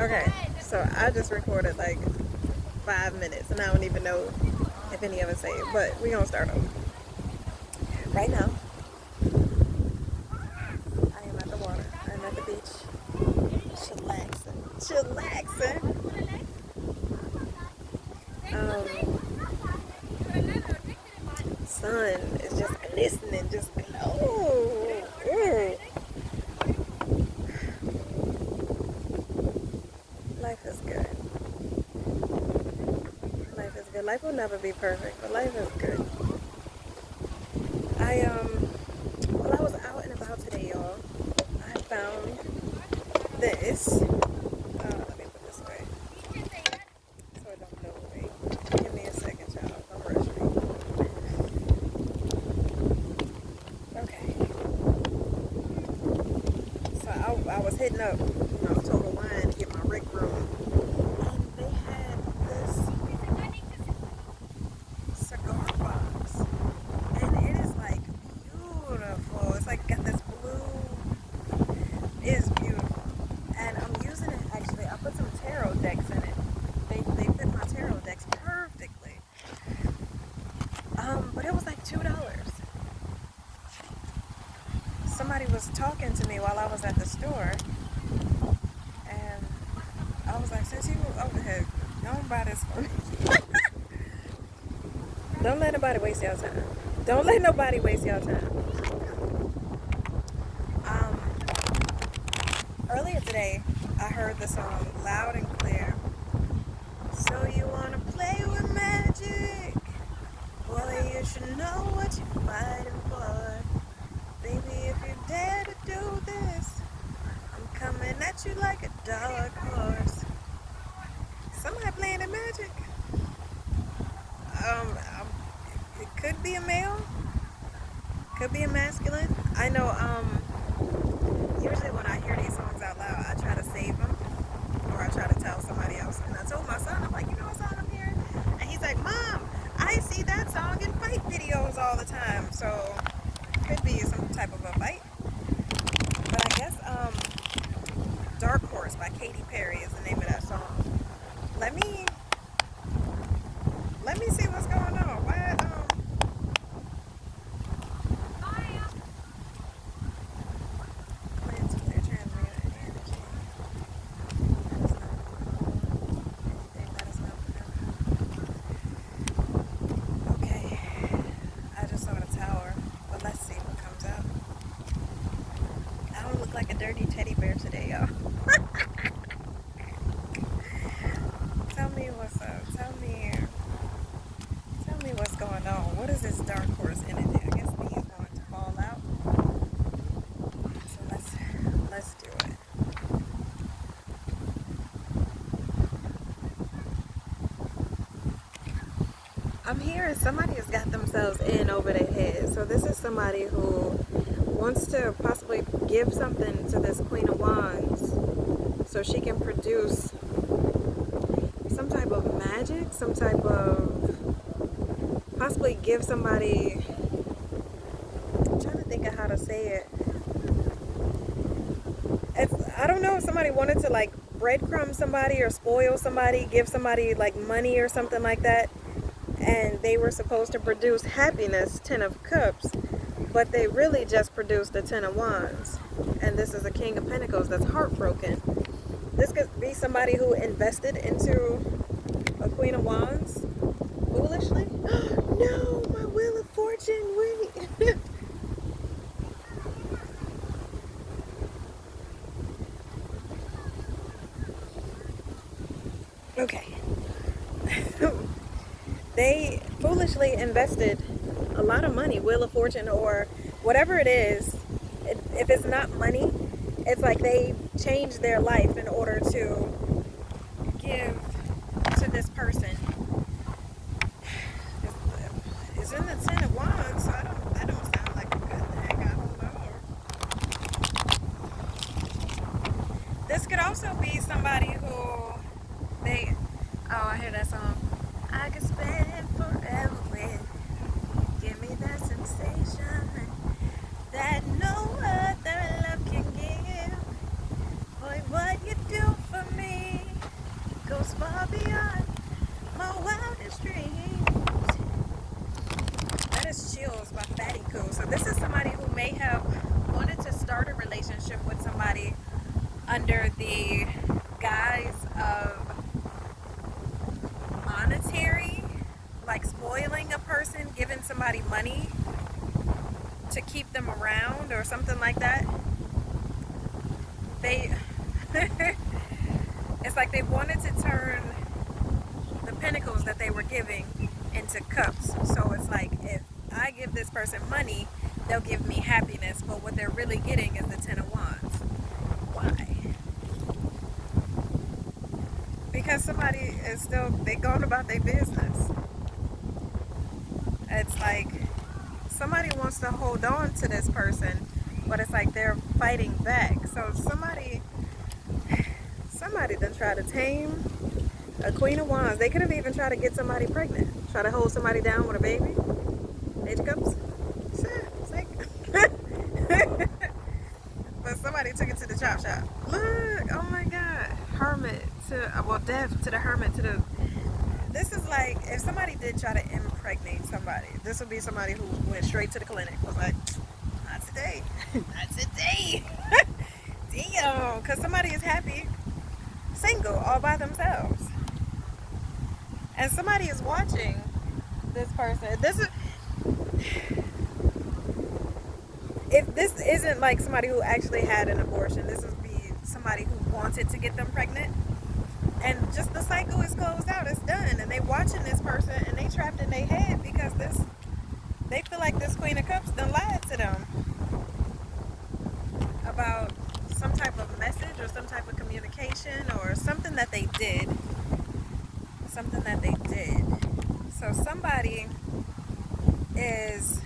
Okay, so I just recorded like 5 minutes, and I don't even know if any of it saved. But we gonna start over right now. I am at the water. I'm at the beach, chillaxing. Sun is just glistening, just glow. Ooh. Life is good. Life is good. Life will never be perfect, but life is good. While I was out and about today, y'all, I found this. Let me put this away so it don't blow away. Give me a second, y'all. Don't rush me. Okay. So I was hitting up, Total Wine to get my Rick room, and they had this cigar box, and it is like beautiful. It's like got this blue. It is beautiful, and I'm using it actually. I put some tarot decks in it. They fit my tarot decks perfectly. But it was like $2. Somebody was talking to me while I was at the store, and I was like, since you over here, don't buy this for me. Don't let nobody waste your time. Don't let nobody waste your time. Um, Earlier today, I heard the song loud and clear. So you wanna play with magic? Boy, you should know what you're fighting for. Baby, if you dare to do this, I'm coming at you like a dark horse. Somebody playing the magic. Um, um, it could be a male, could be a masculine. I know. Usually when I hear these songs out loud, I try to save them, or I try to tell somebody else. And I told my son, I'm like, you know what song I'm hearing? And he's like, Mom, I see that song in fight videos all the time. So could be some type of a fight. But I guess Dark Horse by Katy Perry is the name of that song. Let me see what's going on. Why plans with their transmuted energy. That is not anything that is not forever. Okay. I just saw the tower, but let's see what comes up. I don't look like a dirty teddy bear today, y'all. Tell me what's up. Tell me what's going on. What is this Dark Horse energy? I guess these want to fall out. So let's do it. I'm hearing somebody has got themselves in over their head. So this is somebody who wants to possibly give something to this Queen of Wands so she can produce some type of magic, some type of possibly give somebody. I'm trying to think of how to say it. I don't know if somebody wanted to like breadcrumb somebody or spoil somebody, give somebody like money or something like that, and they were supposed to produce happiness, 10 of Cups, but they really just produced the 10 of Wands, and this is a King of Pentacles that's heartbroken. This could be somebody who invested into a Queen of Wands foolishly. No, my Wheel of Fortune, wait. Okay. They foolishly invested a lot of money, Wheel of Fortune or whatever it is. If it's not money, it's like they changed their life in order to give to this person. It's in the 10 of Wands, so that don't sound like a good thing. I don't know. This could also be somebody who I hear that song. I could spend forever with you. Give me that sensation that no other love can give. Boy, what you do for me. goes far beyond my wildest dreams. That is Chills by Fatty Cool. So this is somebody who may have wanted to start a relationship with somebody under the guise of monetary, like spoiling a person, giving somebody money to keep them around or something like that. They it's like they wanted to turn the pinnacles that they were giving into cups. So it's like, if I give this person money, they'll give me happiness, but what they're really getting is the Ten of Wands. Why? Because somebody is still, they going about their business. It's like somebody wants to hold on to this person, but it's like they're fighting back. So somebody done tried to tame a Queen of Wands. They could have even tried to get somebody pregnant. Try to hold somebody down with a baby. Age of Cups. But somebody took it to the chop shop. Look, oh my God. Hermit to, well, death to the hermit to the... This is like, if somebody did try to impregnate somebody, this would be somebody who went straight to the clinic. Was like, not today. Not today. Damn. Because somebody is happy, single, all by themselves. And somebody is watching this person. If this isn't like somebody who actually had an abortion, this would be somebody who wanted to get them pregnant. And just the cycle is closed out. It's done. And they watching this person and they trapped in their head because they feel like this Queen of Cups done lied to them about some type of message or some type of communication or something that they did. So somebody is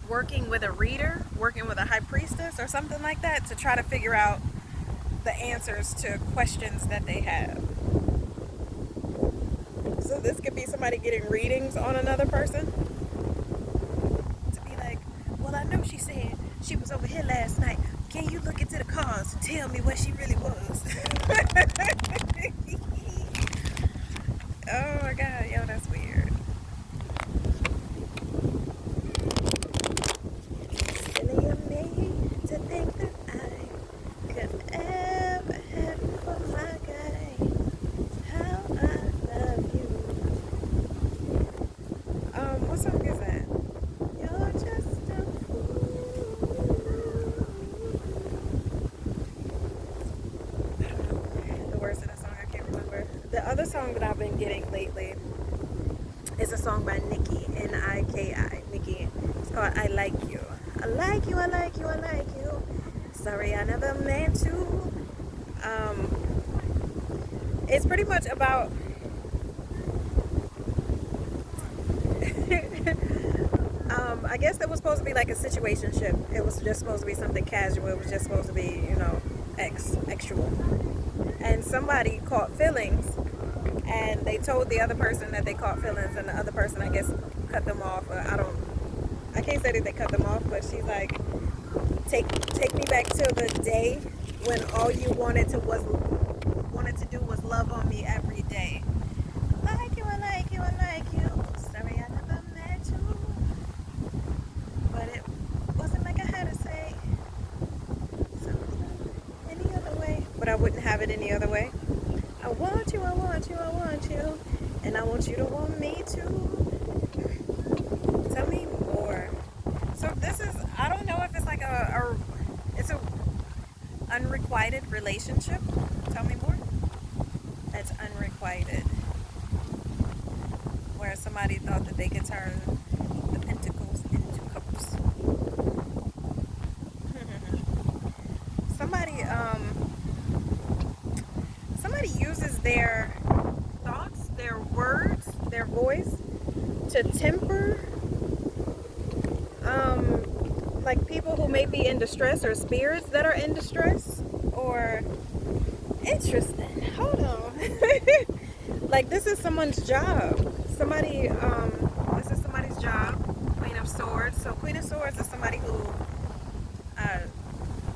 working with a reader, working with a high priestess or something like that to try to figure out the answers to questions that they have. So this could be somebody getting readings on another person. To be like, well, I know she said she was over here last night. Can you look into the cards and tell me where she really was? Oh my God, yo, that's weird. Silly of me to think that I could ever have you for my guy. How I love you. What song is that? You're just a fool. I don't know the words of the song. I can't remember. The other song that I've been getting lately is a song by Nicki, N-I-K-I, Nicki. It's called I Like You. I like you, I like you, I like you. Sorry, I never meant to. It's pretty much about I guess it was supposed to be like a situationship. It was just supposed to be something casual. It was just supposed to be, sexual. And somebody caught feelings, and they told the other person that they caught feelings, and the other person, I guess, cut them off. I can't say that they cut them off, but she's like, take me back to the day when all you wanted to do was love on me every day. I like you, I like you, I like you. Sorry I never met you, but it wasn't like I had to say something any other way. But I wouldn't have it any other way. I want you, I want you, I want you, and I want you to want me too. Tell me more. So this is, I don't know if it's like it's a unrequited relationship. Tell me more. It's unrequited. Where somebody thought that they could turn the pentacles into cups. Somebody uses their thoughts, their words, their voice to temper like people who may be in distress or spirits that are in distress. Or interesting, hold on. Like this is someone's job. This is somebody's job. Queen of Swords. So Queen of Swords is somebody who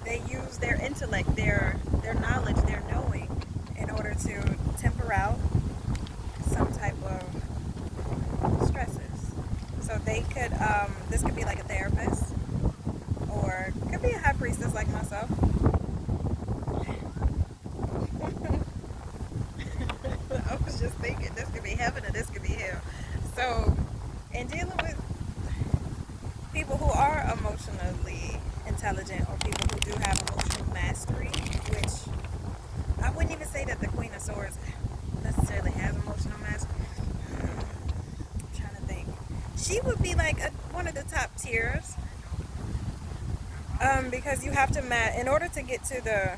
they use their intellect, their knowledge, their knowing in order to temporize could, this could be like a therapist, or could be a high priestess like myself. I was just thinking this could be heaven or this could be hell. So, in dealing with people who are emotionally intelligent, or people who do have emotional mastery, which I wouldn't even say that the Queen of Swords necessarily has emotional mastery. I'm trying to think. She would be like one of the top tiers, because you have to in order to get to the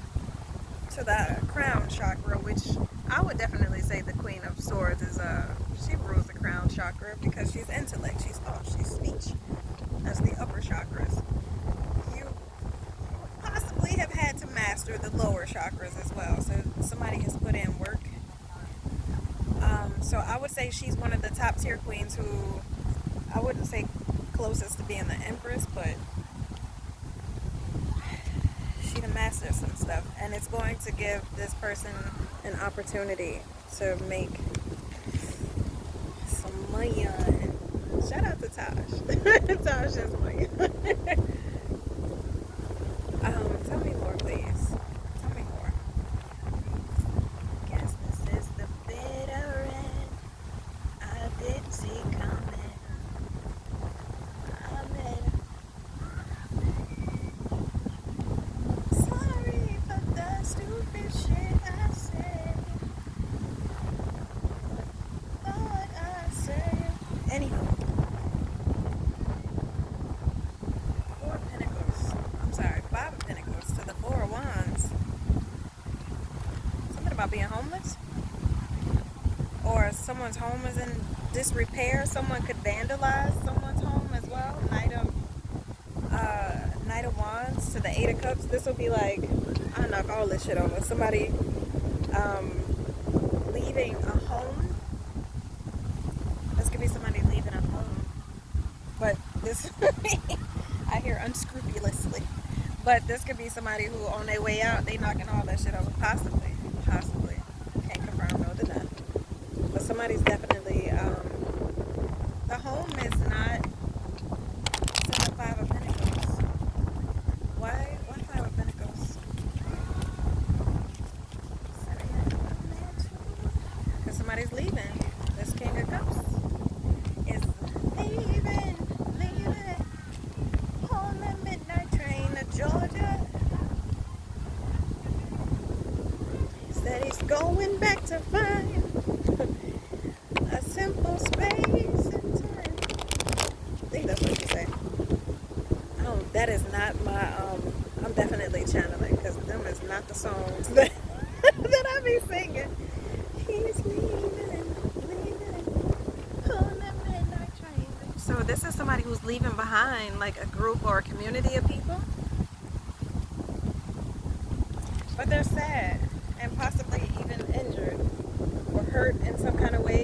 crown chakra, which I would definitely say the Queen of Swords is she rules the crown chakra because she's intellect, she's thought, she's speech. That's the upper chakras. You possibly have had to master the lower chakras as well, so somebody has put in work. So I would say she's one of the top tier queens who, I wouldn't say closest to being the empress, but she done mastered some stuff, and it's going to give this person an opportunity to make some money. Shout out to Tosh. Tosh is money. Tell me more, please. Tell me more. Guess this is the bitter end. I didn't see coming. Sorry for the stupid shit I said. Thought I said. Anyhow. Four of Pentacles. I'm sorry, Five of Pentacles to the Four of Wands. Something about being homeless? Or someone's home is in disrepair. Someone could vandalize someone's home as well. Knight of Wands to the Eight of Cups. This will be like, I knock all this shit over. Somebody leaving a home. This could be somebody leaving a home. But this, I hear unscrupulously. But this could be somebody who on their way out, they knocking all that shit over. Possibly. Can't confirm, no deny. But somebody's definitely, the home is not, it's in the Five of Pentacles. Why Five of Pentacles? Because somebody's leaving. This King of Cups is leaving on the midnight train to Georgia. He said he's going back to find a simple space and time. I think that's what you say. That is not my, I'm definitely channeling, because them is not the songs that, that I be singing. He's leaving on the midnight train. So this is somebody who's leaving behind like a group or a community of people. But they're sad and possibly even injured or hurt in some kind of way.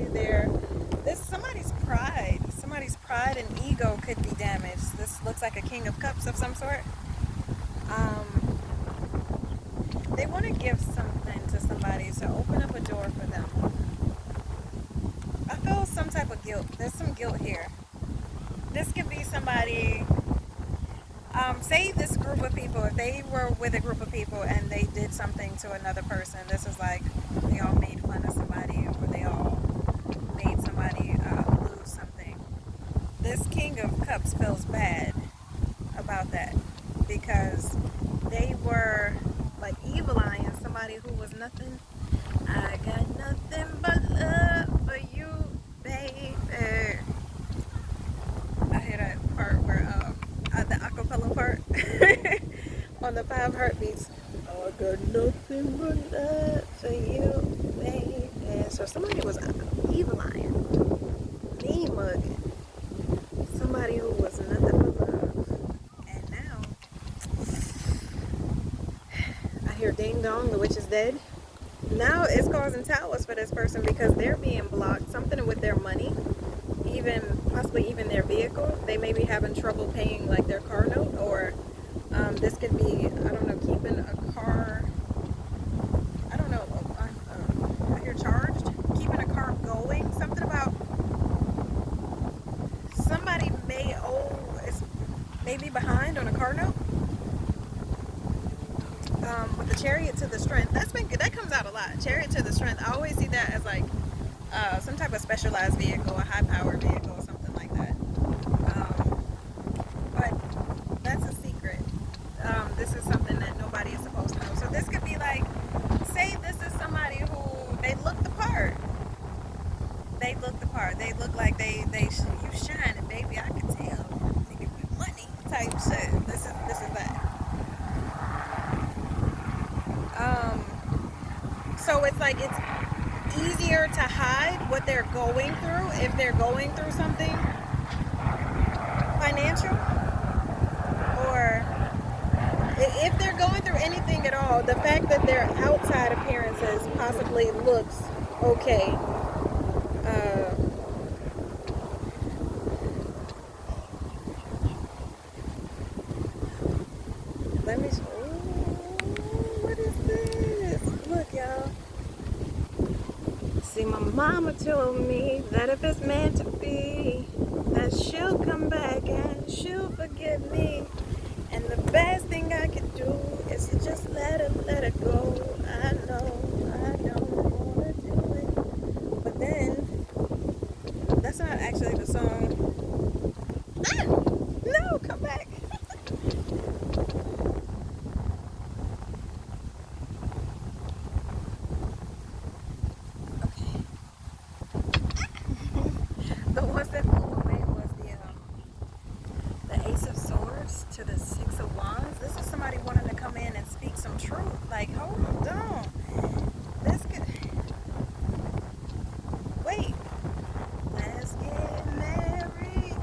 Somebody's pride and ego could be damaged. This looks like a King of Cups of some sort. They want to give something to somebody to open up a door for them. I feel some type of guilt. There's some guilt here. This could be somebody, say this group of people, if they were with a group of people and they did something to another person, this is like they all made fun of somebody, or they all made somebody lose something. This King of Cups feels bad about that, because they were like evil eyeing somebody who was nothing. I got nothing but love for you, baby. I hear that part where the acapella part on the Five Heartbeats. Oh, I got nothing but love for you, baby. So somebody was evil eyeing, mean mugging somebody who was nothing but love. And now I hear ding dong, the witch is dead. Now it's causing towers for this person because they're being blocked. Something with their money, possibly even their vehicle. They may be having trouble paying like their car note, or this could be, I don't know, keeping a car, I don't know, I hear charged, keeping a car going. Something about somebody may Chariot to the Strength. That comes out a lot. Chariot to the Strength. I always see that as like some type of specialized vehicle, a high powered vehicle, or something like that. But that's a secret. This is something that nobody is supposed to know. So this could be like, say this is somebody who they look the part. They look the part. They look like you shining, baby. I can tell. Nigga with money type shit. This is that. So it's like it's easier to hide what they're going through if they're going through something financial, or if they're going through anything at all. The fact that their outside appearances possibly looks okay. Let me. What is this? Look, y'all. See, my mama told me that if it's meant to be, that she'll come back and she'll forgive me. And the best thing I can do is to just let her go. I know I don't wanna do it, but then that's not actually the song. Ah! No, come back. The ones that flew away was the Ace of Swords to the Six of Wands. This is somebody wanting to come in and speak some truth. Like, hold on. This could... Wait. Let's get married.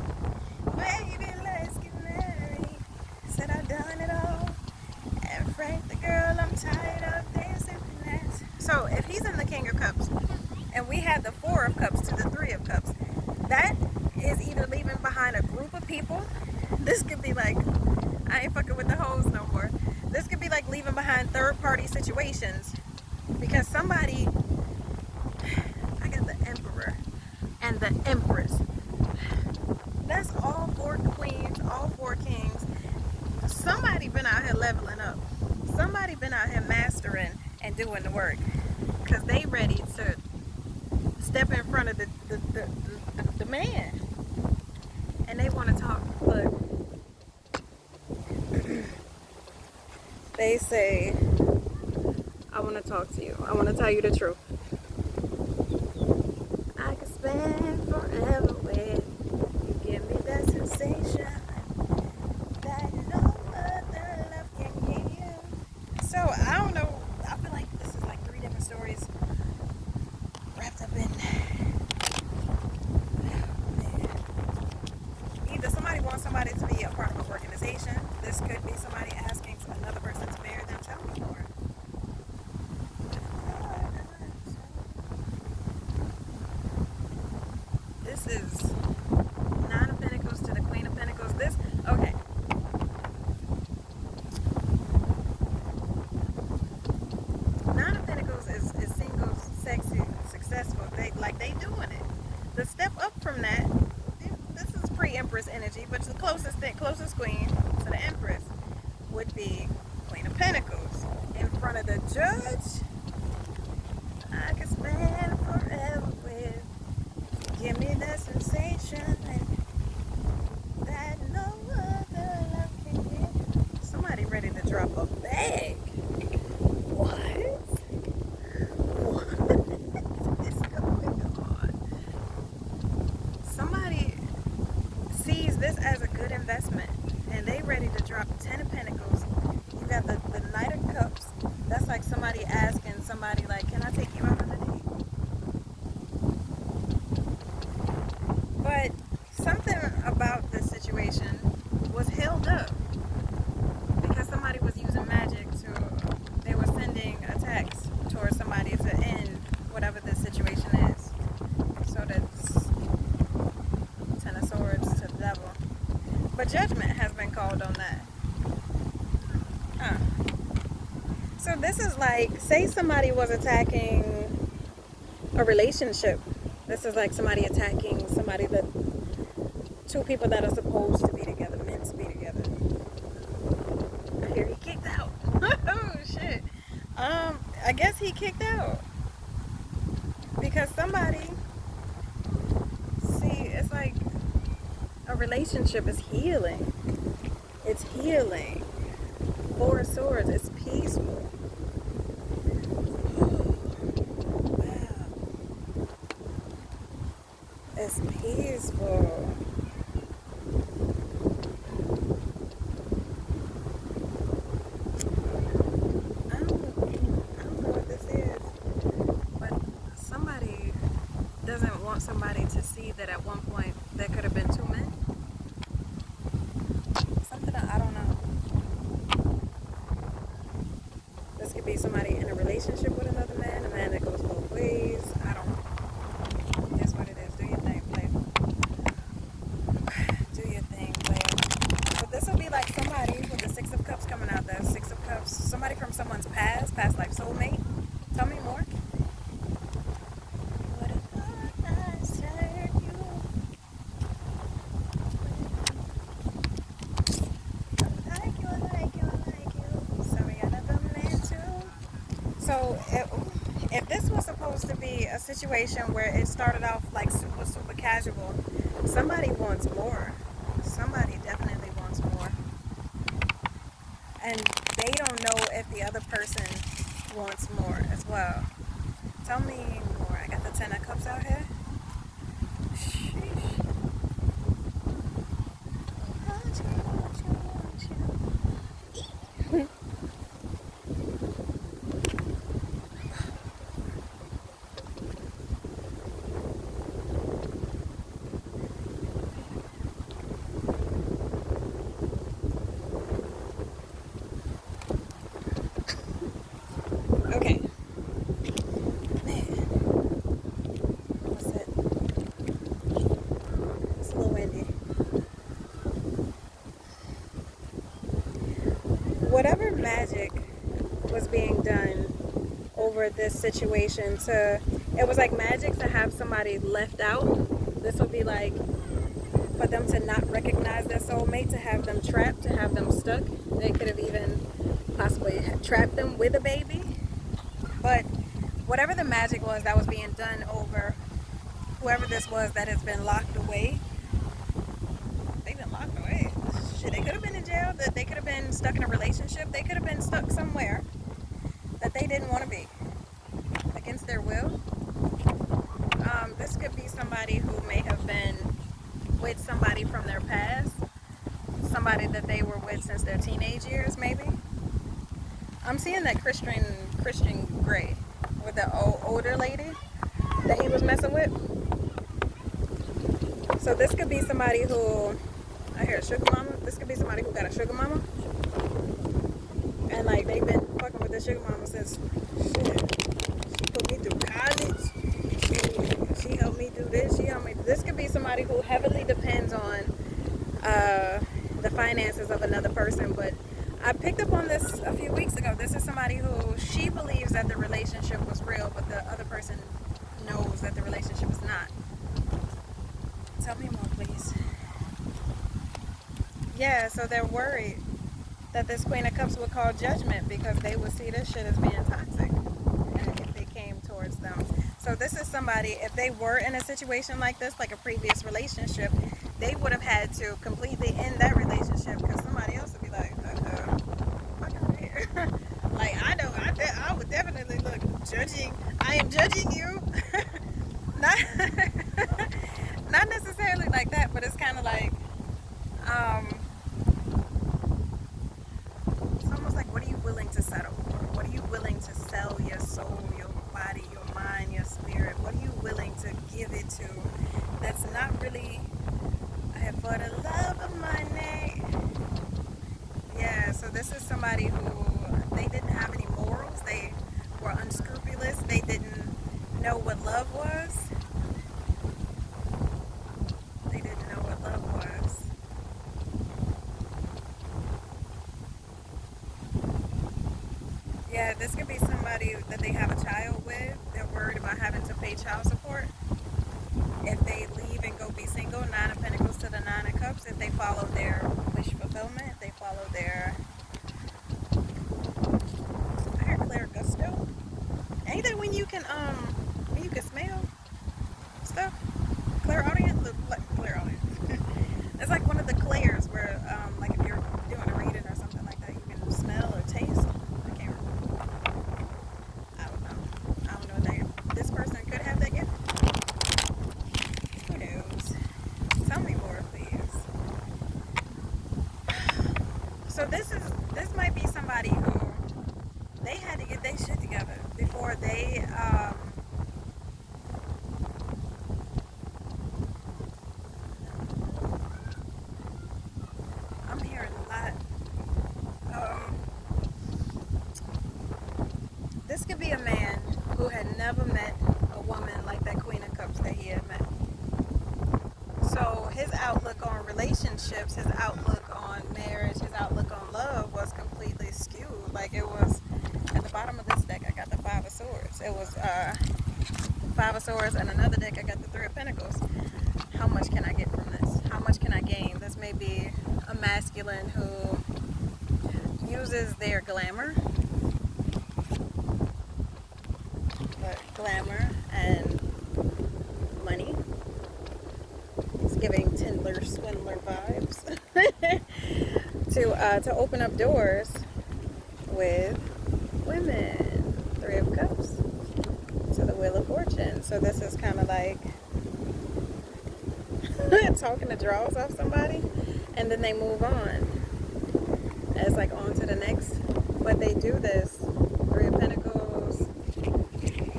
Baby, let's get married. Said I've done it all. And Frank the girl, I'm tired of dancing finesse. So, if he's in the King of Cups, and we had the Four of Cups to the Three of Cups, that is either leaving behind a group of people. This could be like, I ain't fucking with the hoes no more. This could be like leaving behind third-party situations, because somebody, I got the Emperor and the Empress. That's all four queens, all four kings. Somebody been out here leveling up. Somebody been out here mastering and doing the work, because they ready to step in front of the man, and they want to talk. Look, they say, I want to talk to you. I want to tell you the truth. I could spend forever with you. Give me that sensation that no other love can give you. So I don't know. I feel like this is like 3 different stories wrapped up in. Either somebody wants somebody to be a part of an organization. This could be somebody asking another person to marry them. Tell me more. This is Nine of Pentacles to the Queen of Pentacles. This, okay. Nine of Pentacles is single, sexy, successful. They doing it. The step up from that, this is pre-Empress energy, but the closest queen to the Empress would be Queen of Pentacles. In front of the Judge, I could spend forever with. Give me that sensation that no other love can give. Somebody ready to drop a bag. What is going on? Somebody sees this as a good investment, and they ready to drop 10 of Pentacles. You got the Knight of Cups. That's like somebody asking somebody, like, can I take you out on a date? But something about this situation was held up because somebody was using magic they were sending a text towards somebody to end whatever this situation is. So that's 10 of Swords to the Devil. But judgment has been called on that. So this is like, say somebody was attacking a relationship. This is like somebody attacking somebody that, 2 people that are supposed to be together, meant to be together. I hear he kicked out. Oh shit. I guess he kicked out because somebody, see, it's like a relationship is healing. It's healing. Four of Swords, it's peaceful. Wow. It's peaceful. I don't know what this is, but somebody doesn't want somebody to see that at one point there could have been two men. Something I don't know. This could be somebody in a relationship with another man, a man that goes both ways. I don't know. That's what it is. Do your thing, play. Do your thing, play. But this will be like somebody with the Six of Cups coming out there. Six of Cups. Somebody from someone's past life soulmate. Tell me more. What if I said you? I like you, I like you, I like you. Sorry, I never meant to. So if this was supposed to be a situation where it started off like super, super casual, somebody wants more. Somebody definitely wants more. And they don't know if the other person wants more as well. Tell me more. I got the Ten of Cups out here. Sheesh. Okay. Man. What's it? It's a little windy. Whatever magic was being done over this situation it was like magic to have somebody left out. This would be like for them to not recognize their soulmate, to have them trapped, to have them stuck. They could have even possibly trapped them with a baby. But whatever the magic was that was being done over whoever this was that has been locked away, they've been locked away. Shit, they could have been in jail, that they could have been stuck in a relationship, they could have been stuck somewhere that they didn't want to be against their will. This could be somebody who may have been with somebody from their past, somebody that they were with since their teenage years, maybe. I'm seeing that Christian Grey with the older lady that he was messing with. So this could be somebody who, I hear a sugar mama. This could be somebody who got a sugar mama, and like they've been fucking with this sugar mama since shit. She put me through college. She helped me do this. She helped me. This could be somebody who heavily depends on the finances of another person. But I picked up on this a few weeks ago. This is somebody who she believes that the relationship was real, but the other person knows that the relationship is not. Tell me more, please. Yeah, so they're worried that this Queen of Cups would call judgment because they would see this shit as being toxic if it came towards them. So this is somebody, if they were in a situation like this, like a previous relationship, they would have had to completely end that relationship because somebody else would be like, fuck out of here. Like, I would definitely look judging. I am judging you. not, not necessarily like that, but it's kind of like, it's almost like, what are you willing to settle for? What are you willing to sell your soul, your body, your mind, your spirit? What are you willing to give it to? That's not really, I have for the love of money. Yeah, so this is somebody who, they didn't have any morals. They were unscrupulous. They didn't know what love was. They didn't know what love was. Yeah, this could be somebody that they have a child with. They're worried about having to pay child support. If they leave and go be single, Nine of Pentacles to the Nine of Cups, if they follow their wish fulfillment, if they follow their, I heard Claire Gus Ain't that when you can smell stuff? Clairaudient? Clairaudient. It's like one of the clairs where, like if you're doing a reading or something like that, you can smell or taste. I can't remember. I don't know. I don't know that this person could have that gift. Who knows? Tell me more, please. So this might be somebody who they had to get their shit together before they I'm hearing a lot. This could be a man who had never met a woman like that Queen of Cups that he had met. So his outlook on relationships, his outlook on marriage, his outlook on love was completely skewed. Like it was at the bottom of this deck, I got the Five of Swords. It was Five of Swords, and another deck, I got the Three of Pentacles. How much can I get from this? How much can I gain? This may be a masculine who uses their glamour, and money. It's giving Tinder swindler vibes to open up doors with women. Three of Cups to the Wheel of Fortune. So this is kind of like talking the draws off somebody, and then they move on. It's like on to the next. But they do this. Three of Pentacles,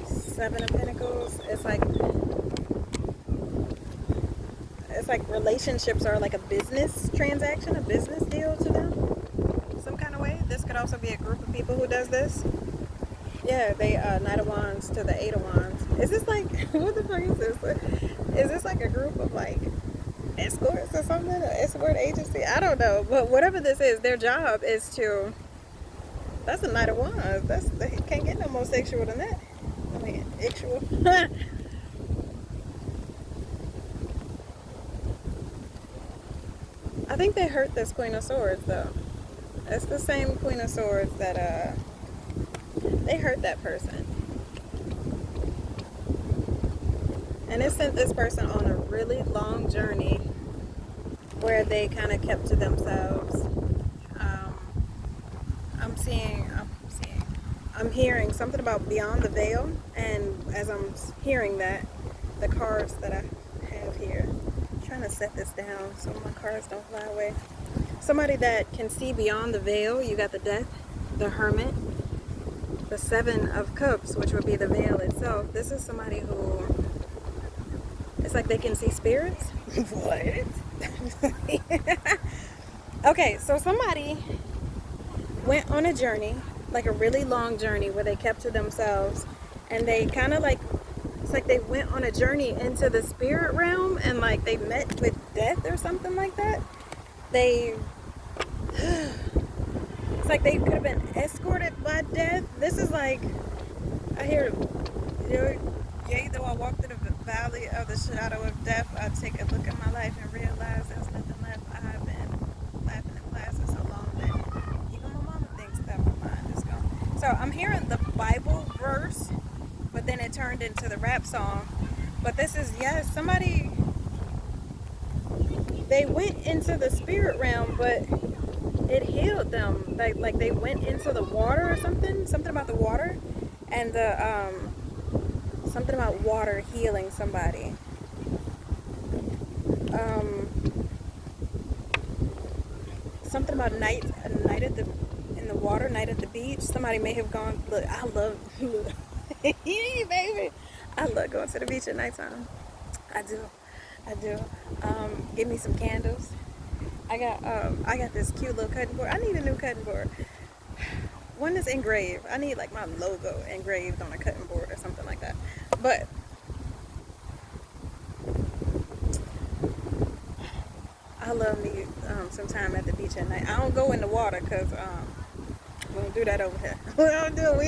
Seven of Pentacles. It's like relationships are like a business transaction, a business deal to them, some kind of way. This could also be a group of people who does this. Yeah, they Knight of Wands to the Eight of Wands. Is this like what the fuck is this? Is this like a group of like escorts or something? An escort agency? I don't know. But whatever this is, their job is to. That's a Knight of Wands. They can't get no more sexual than that. I mean, actual. I think they hurt this Queen of Swords though. It's the same Queen of Swords that they hurt that person. And it sent this person on a really long journey where they kind of kept to themselves. I'm hearing something about beyond the veil, and as I'm hearing that, the cards that I have here, I'm trying to set this down so my cards don't fly away. Somebody that can see beyond the veil. You got the Death, the Hermit, the Seven of Cups, which would be the veil itself. This is somebody who, it's like they can see spirits. What? Okay, so somebody went on a journey, like a really long journey where they kept to themselves, and they kind of like, it's like they went on a journey into the spirit realm, and like they met with death or something like that. It's like they could have been escorted by death. This is like, I hear, yea, though I walk through the valley of the shadow of death, I take a look at my life and realize there's nothing left. I've been laughing in class for so long that even my mama thinks that my mind is gone. So I'm hearing the Bible verse, but then it turned into the rap song. But this is, yes, somebody, they went into the spirit realm, but it healed them. Like they went into the water or something about the water, and the something about water healing somebody. Something about a night in the water, night at the beach. Somebody may have gone. Look, I love, baby, I love going to the beach at nighttime. I do. Give me some candles. I got this cute little cutting board. I need a new cutting board. One is engraved. I need like my logo engraved on a cutting board or something like that. But I love me some time at the beach at night. I don't go in the water because we don't do that over here. We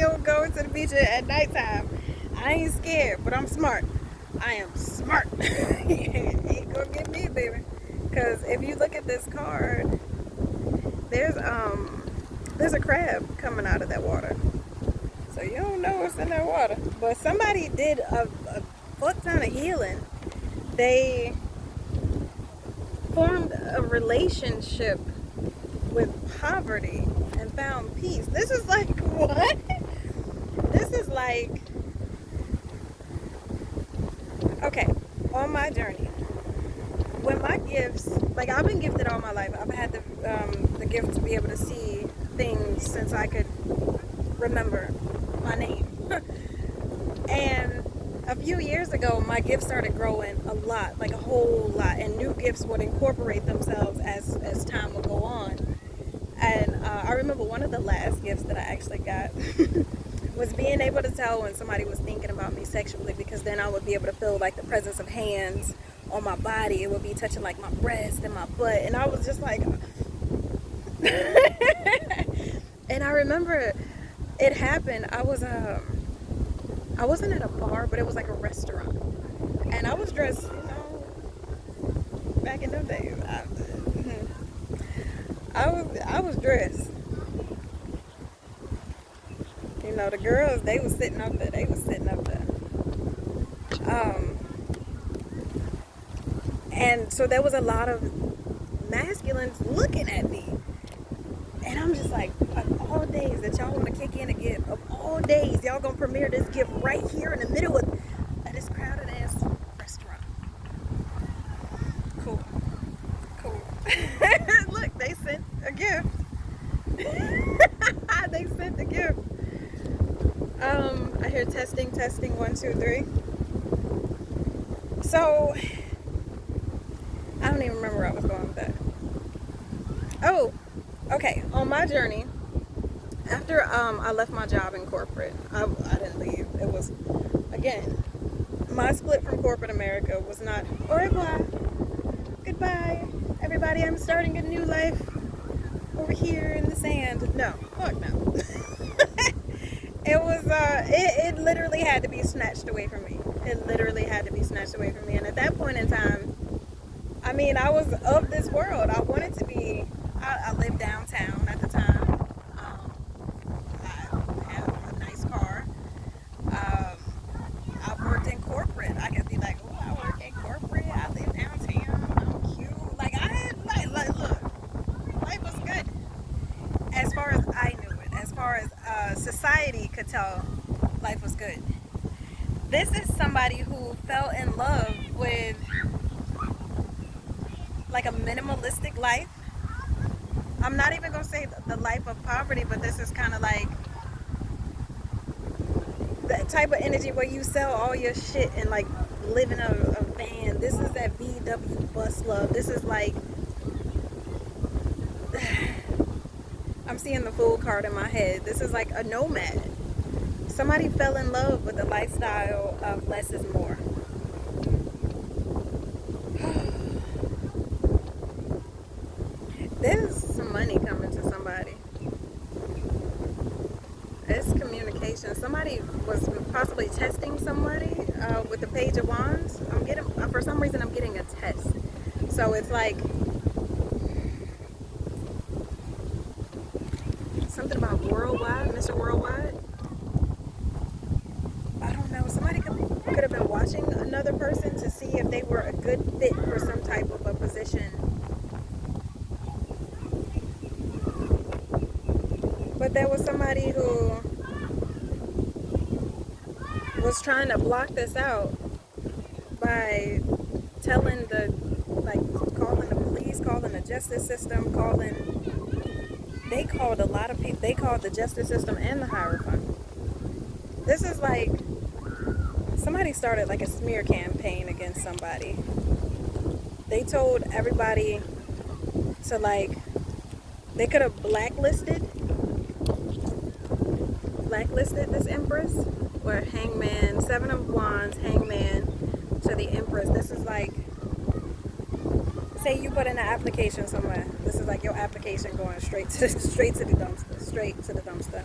don't go into the beach at nighttime. I ain't scared, but I'm smart. I am smart. You ain't gonna get me, baby. Because if you look at this card, there's a crab coming out of that water. So you don't know what's in that water. But somebody did a fuck ton of healing. They formed a relationship with poverty and found peace. This is like, what? This is like, okay, on my journey, when my gifts, like I've been gifted all my life. I've had the gift to be able to see things since I could remember my name. And a few years ago, my gifts started growing a lot, like a whole lot, and new gifts would incorporate themselves as time would go on. And I remember one of the last gifts that I actually got was being able to tell when somebody was thinking about me sexually, because then I would be able to feel like the presence of hands on my body. It would be touching like my breast and my butt, and I was just like and I remember it happened. I wasn't at a bar, but it was like a restaurant, and I was dressed, back in those days. I was dressed. The girls, they was sitting up there. And so there was a lot of masculines looking at me. And I'm just like, of all days that y'all want to kick in a gift, of all days, y'all gonna premiere this gift right here in the middle of this crowded ass restaurant. Cool. Look, they sent a gift. They sent the gift. I hear testing, 1, 2, 3. So, I don't even remember where I was going with that. Oh, okay. On my journey, after I left my job in corporate, I didn't leave. It was, again, my split from corporate America was not, au revoir, goodbye, everybody, I'm starting a new life over here in the sand. No, fuck no. It was, it literally had to be snatched away from me. It literally had to be snatched away from me. And at that point in time, I mean, I was of this world. I wanted to be, I lived downtown at the time. I had a nice car. I worked in corporate. I could be like, oh, I work in corporate. I live downtown. I'm cute. Like, I had, like, look, life was good. As far as I knew it. As far as society could tell, life was good. This is somebody who fell in love with like a minimalistic life. I'm not even gonna say the life of poverty, but this is kind of like the type of energy where you sell all your shit and like live in a van. This is that VW bus love. This is like, I'm seeing the food card in my head. This is like a nomad. Somebody fell in love with the lifestyle of less is more. There's some money coming to somebody. It's communication. Somebody was possibly testing somebody with the Page of Wands. For some reason, I'm getting a test. So it's like something about worldwide, Mr. Worldwide. I don't know. Somebody could have been watching another person to see if they were a good fit for some type of a position. But there was somebody who was trying to block this out by calling the police, calling the justice system, they called a lot of people. They called the justice system and the Hierophant. This is like, somebody started like a smear campaign against somebody. They told everybody to like, they could have blacklisted this Empress, where Hangman, 7 of Wands, Hangman to the Empress. This is like, say you put in an application somewhere. This is like your application going straight to the dumpster.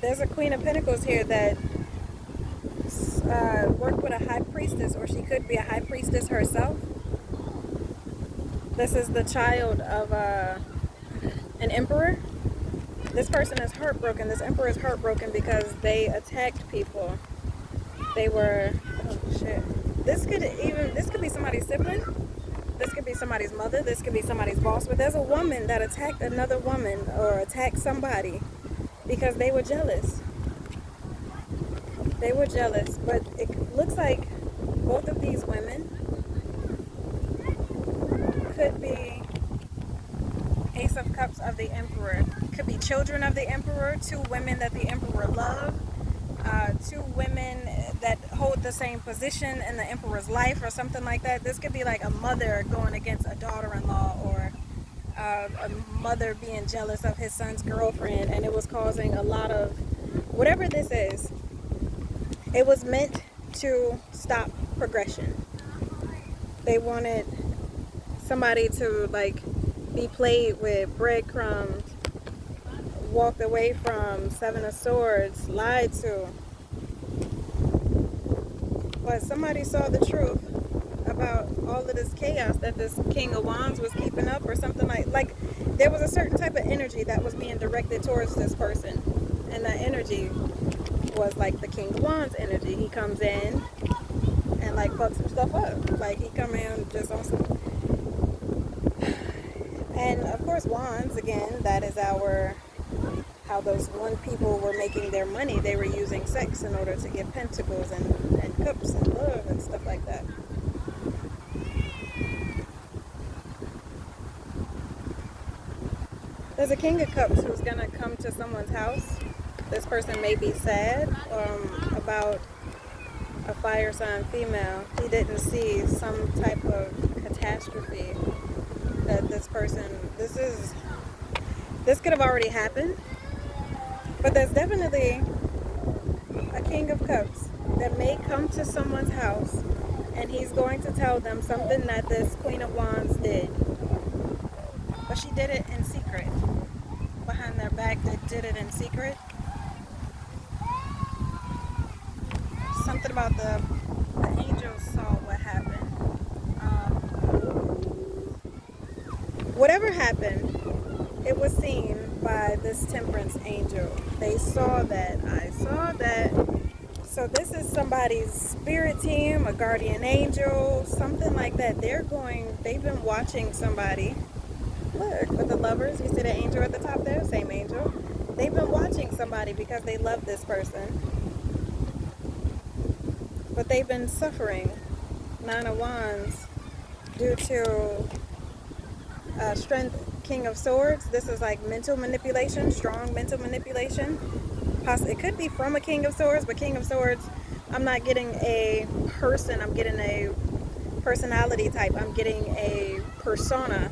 There's a Queen of Pentacles here that worked with a high priestess, or she could be a high priestess herself. This is the child of an emperor. this person is heartbroken. This emperor is heartbroken because they attacked people. They were, oh shit. This could be somebody's sibling. This could be somebody's mother. This could be somebody's boss. But there's a woman that attacked another woman or attacked somebody because they were jealous. They were jealous. But it looks like both of these women could be Ace of Cups of the Emperor. Could be children of the Emperor, two women that the Emperor loved, two women that hold the same position in the Emperor's life or something like that. This could be like a mother going against a daughter-in-law, or a mother being jealous of his son's girlfriend, and it was causing a lot of, whatever this is, it was meant to stop progression. They wanted somebody to like be played with breadcrumbs, walked away from, Seven of Swords, lied to. But somebody saw the truth about all of this chaos that this King of Wands was keeping up, or something like there was a certain type of energy that was being directed towards this person, and that energy was like the King of Wands energy. He comes in and like fucks some stuff up. Like he come in just on some. And of course, wands, again, that is how those one people were making their money. They were using sex in order to get pentacles and cups and love and stuff like that. There's a King of Cups who's going to come to someone's house. This person may be sad about a fire sign female. He didn't see some type of catastrophe that this person, this could have already happened, but there's definitely a King of Cups that may come to someone's house, and he's going to tell them something that this Queen of Wands did, but she did it in secret. Behind their back, they did it in secret. Something about the angels saw what happened. Whatever happened, it was seen by this temperance angel. They saw that. I saw that. So this is somebody's spirit team, a guardian angel, something like that. They've been watching somebody. Look, with the lovers, you see the angel at the top there? Same angel. They've been watching somebody because they love this person. But they've been suffering. Nine of Wands due to Strength, King of Swords. This is like mental manipulation, strong mental manipulation. It could be from a King of Swords, but King of Swords, I'm not getting a person, I'm getting a personality type, I'm getting a persona.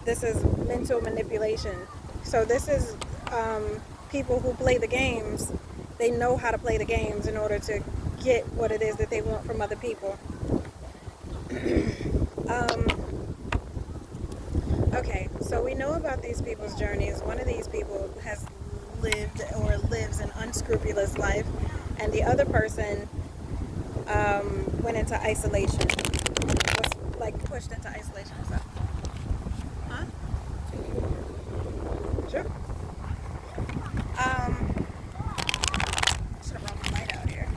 This is mental manipulation. So this is people who play the games. They know how to play the games in order to get what it is that they want from other people. Okay, so we know about these people's journeys. One of these people has lived or lives an unscrupulous life, and the other person went into isolation, was like pushed into isolation and stuff. Huh? Sure. I should have brought my light out here.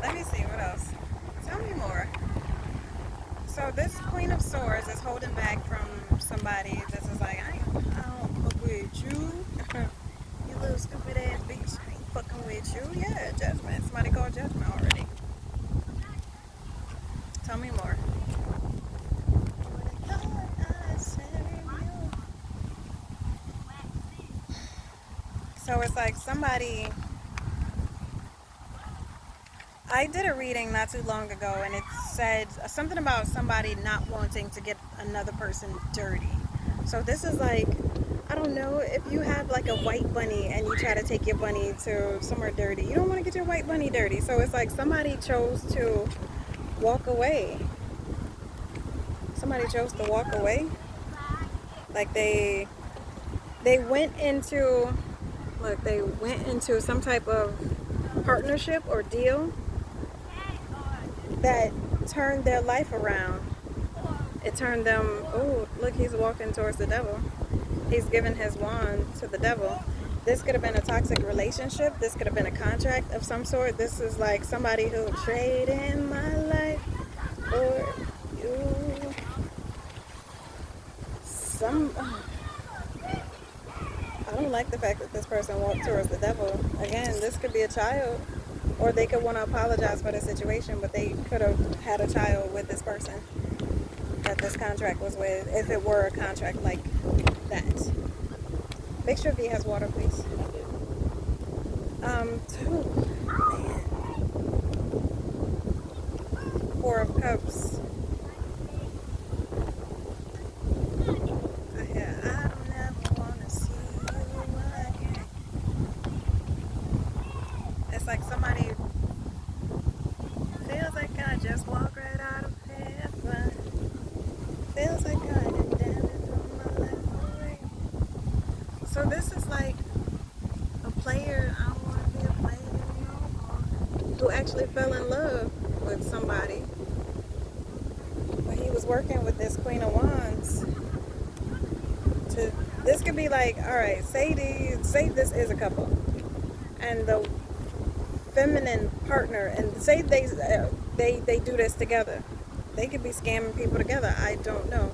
Let me see, what else? Tell me more. So this Queen of Swords is holding back from somebody. This is like, I don't fuck with you. You little stupid ass bitch. I ain't fucking with you. Yeah, judgment. Somebody called judgment already. Tell me more. So it's like somebody, I did a reading not too long ago, and it said something about somebody not wanting to get another person dirty. So this is like, I don't know, if you have like a white bunny and you try to take your bunny to somewhere dirty, you don't want to get your white bunny dirty. So it's like somebody chose to walk away. Somebody chose to walk away. Like they went into, look, they went into some type of partnership or deal that turned their life around. It turned them, oh, look, he's walking towards the devil. He's giving his wand to the devil. This could have been a toxic relationship. This could have been a contract of some sort. This is like somebody who traded in my life for you. I don't like the fact that this person walked towards the devil. Again, this could be a child, or they could want to apologize for the situation, but they could have had a child with this person that this contract was with, if it were a contract like that. Make sure V has water, please. Two. Man. Four of Cups. I don't ever want to see you again. It's like somebody feels like I just walked right out of heaven. Feels like I did damage on my life away. So this is like a player. I don't want to be a player no more. Who actually fell in love with somebody. But he was working with this Queen of Wands. This could be like, all right, say this is a couple, and the feminine partner, and say they do this together. They could be scamming people together. I don't know.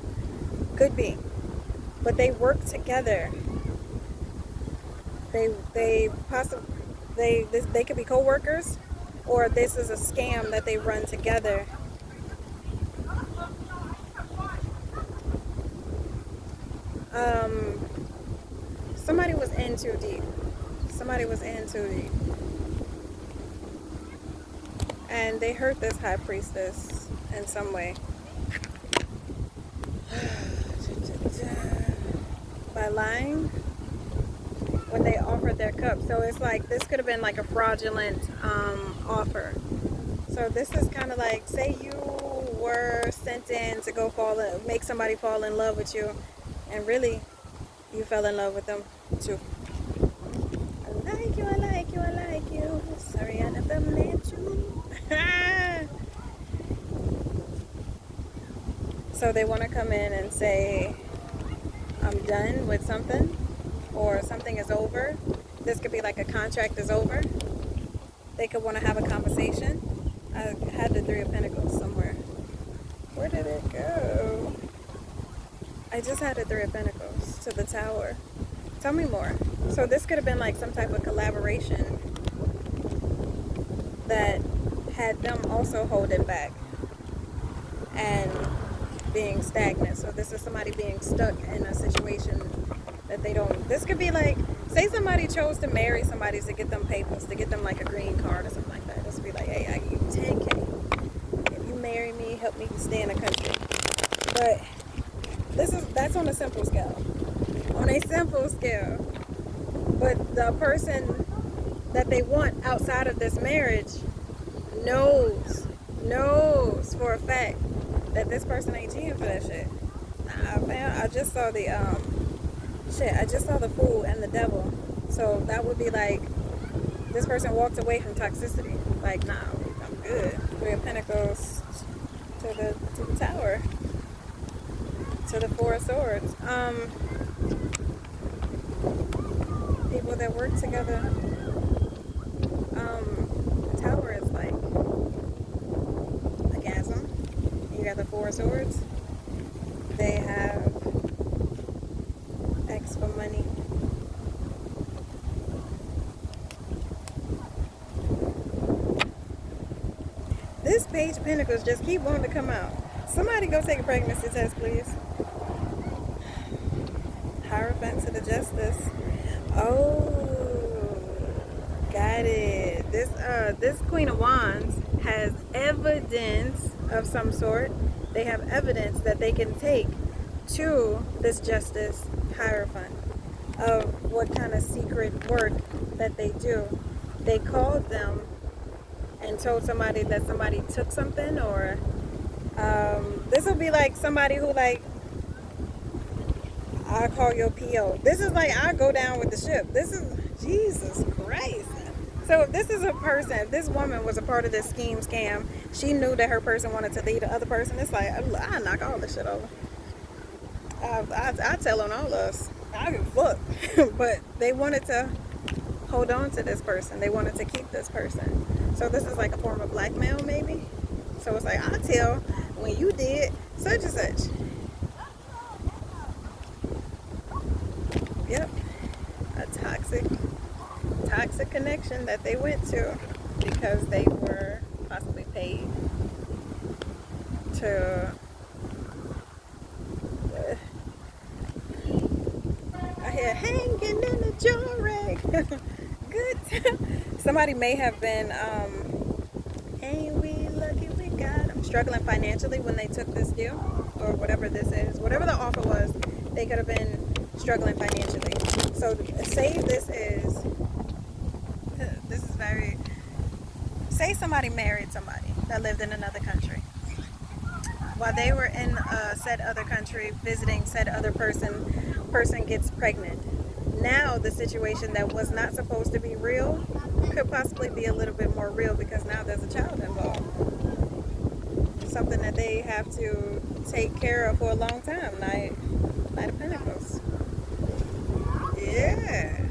Could be, but they work together. They could be co-workers, or this is a scam that they run together. Somebody was in too deep. Somebody was in too deep. And they hurt this high priestess in some way. By lying when they offered their cup. So it's like, this could have been like a fraudulent offer. So this is kind of like, say you were sent in to go make somebody fall in love with you, and really you fell in love with them too. I like you, I like you, I like you. Sorry I never met you. So they want to come in and say, I'm done with something, or something is over. This could be like a contract is over. They could want to have a conversation. I had the Three of Pentacles somewhere. Where did it go? I just had the Three of Pentacles to the Tower. Tell me more. So this could have been like some type of collaboration that had them also holding back and being stagnant. So this is somebody being stuck in a situation that they don't. This could be like, say somebody chose to marry somebody to get them papers, to get them like a green card or something like that. This would be like, hey, I give you 10K. If you marry me, help me stay in the country. But that's on a simple scale. On a simple scale. But the person that they want outside of this marriage knows for a fact that this person ain't cheating for that shit. Nah, man, I just saw the I just saw the Fool and the Devil. So that would be like, this person walked away from toxicity. Like, nah, I'm good. Three of Pentacles to the Tower. To the Four of Swords. People that work together. The Tower is like a gasm. You got the Four of Swords. They have X for money. This Page of Pentacles just keep wanting to come out. Somebody go take a pregnancy test, please. Hierophant to the Justice. Oh, got it. This Queen of Wands has evidence of some sort. They have evidence that they can take to this Justice Hierophant of what kind of secret work that they do. They called them and told somebody that somebody took something, or this will be like somebody who like, I call your PO. This is like, I go down with the ship. This is, Jesus Christ. So if this is a person, if this woman was a part of this scheme, scam, she knew that her person wanted to lead the other person, it's like, I knock all this shit over. I tell on all of us. I don't give a fuck. But they wanted to hold on to this person. They wanted to keep this person. So this is like a form of blackmail, maybe. So it's like, I'll tell when you did such and such. Yep. A toxic connection that they went to because they were possibly paid to I hear hanging in the jury. Good. Somebody may have been ain't we lucky we got them, struggling financially when they took this deal or whatever this is, whatever the offer was. They could have been struggling financially. So say this is very, say somebody married somebody that lived in another country. While they were in said other country visiting said other person gets pregnant. Now the situation that was not supposed to be real could possibly be a little bit more real because now there's a child involved. Something that they have to take care of for a long time. Knight of Pentacles. Yeah.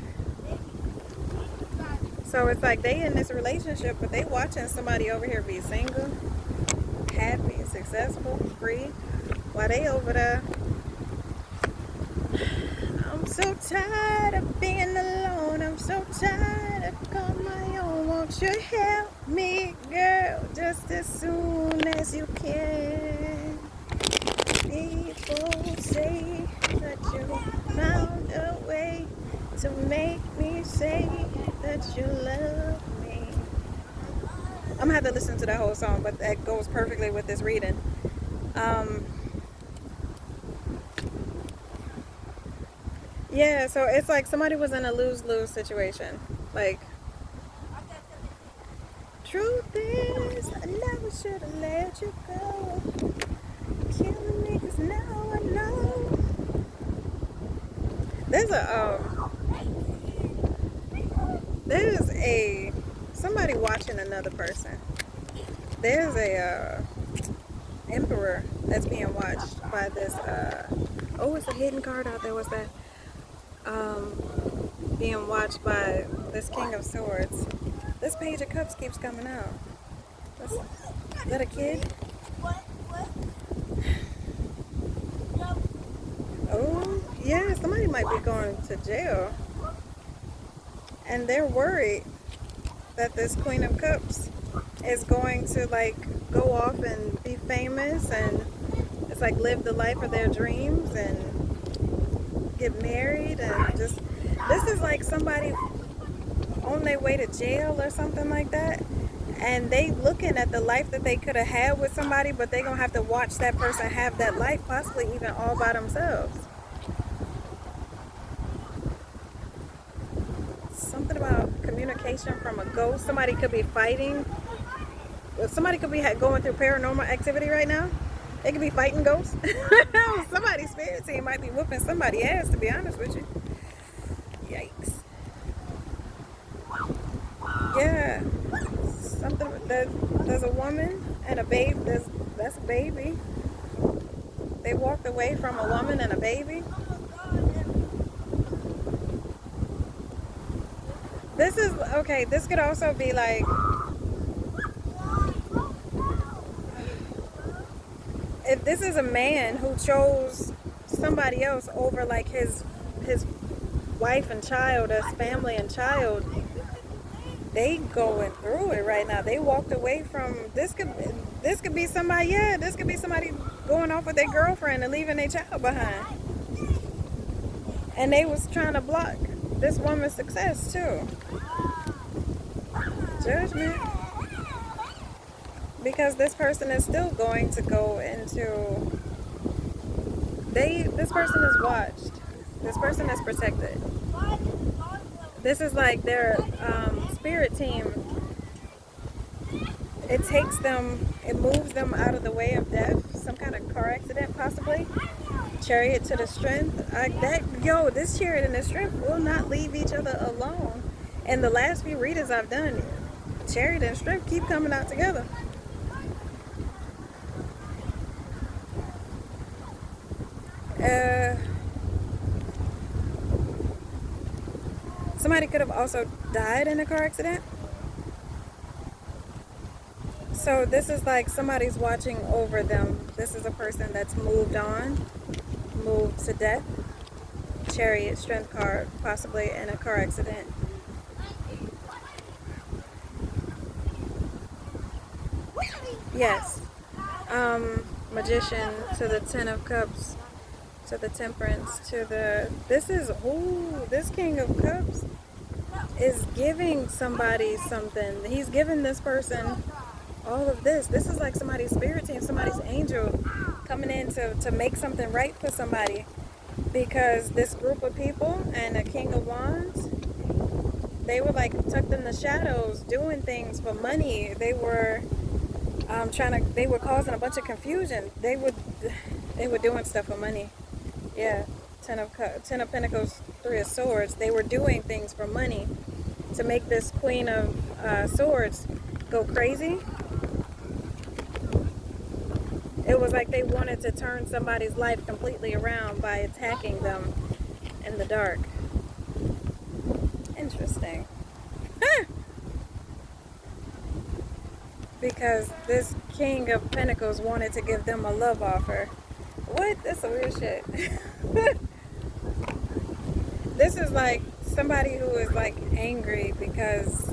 So it's like they in this relationship, but they watching somebody over here be single, happy, successful, free, while they over there. I'm so tired of being alone. I'm so tired of calling my own. Won't you help me, girl, just as soon as you can? People say that you found a way to make me say that you love me. I'm gonna have to listen to that whole song, but that goes perfectly with this reading. Yeah, so it's like somebody was in a lose-lose situation. Like, truth is, I never should have let you go. Killing niggas now I know. There's a somebody watching another person. There's a emperor that's being watched by this oh, it's a hidden card out there. What's that? Being watched by this King of Swords. This Page of Cups keeps coming out. Is that a kid? Oh, yeah, somebody might be going to jail. And they're worried that this Queen of Cups is going to like go off and be famous and it's like live the life of their dreams and get married and just, this is like somebody on their way to jail or something like that, and they looking at the life that they could have had with somebody, but they gonna have to watch that person have that life, possibly even all by themselves. Something about communication from a ghost. Somebody could be fighting. Somebody could be going through paranormal activity right now. They could be fighting ghosts. Somebody's spirit team might be whooping somebody's ass, to be honest with you. Yikes. Yeah. Something that there's a woman and a baby. That's a baby. They walked away from a woman and a baby. This is okay. This could also be like, if this is a man who chose somebody else over like his wife and child, his family and child, they going through it right now. They walked away from this. Could be somebody. Yeah, this could be somebody going off with their girlfriend and leaving their child behind. And they was trying to block this woman's success too. Judgment. Because this person is still going to go into, this person is watched. This person is protected. This is like their spirit team. It takes them, it moves them out of the way of death, some kind of car accident possibly. Chariot to the strength. This chariot and the strength will not leave each other alone. And the last few readings I've done, chariot and strength keep coming out together. Somebody could have also died in a car accident. So this is like somebody's watching over them. This is a person that's moved on, moved to death. Chariot, strength card, possibly in a car accident. Yes. Magician to the Ten of Cups, to the Temperance, to the... This is... Ooh, this King of Cups is giving somebody something. He's giving this person all of this. This is like somebody's spirit team, somebody's angel coming in to make something right for somebody. Because this group of people and the King of Wands, they were like tucked in the shadows doing things for money. They were they were causing a bunch of confusion. They were doing stuff for money. Yeah, Ten of Pentacles, Three of Swords. They were doing things for money to make this Queen of Swords go crazy. It was like they wanted to turn somebody's life completely around by attacking them in the dark. Interesting. Because this King of Pentacles wanted to give them a love offer. What? That's some weird shit. This is like somebody who is like angry because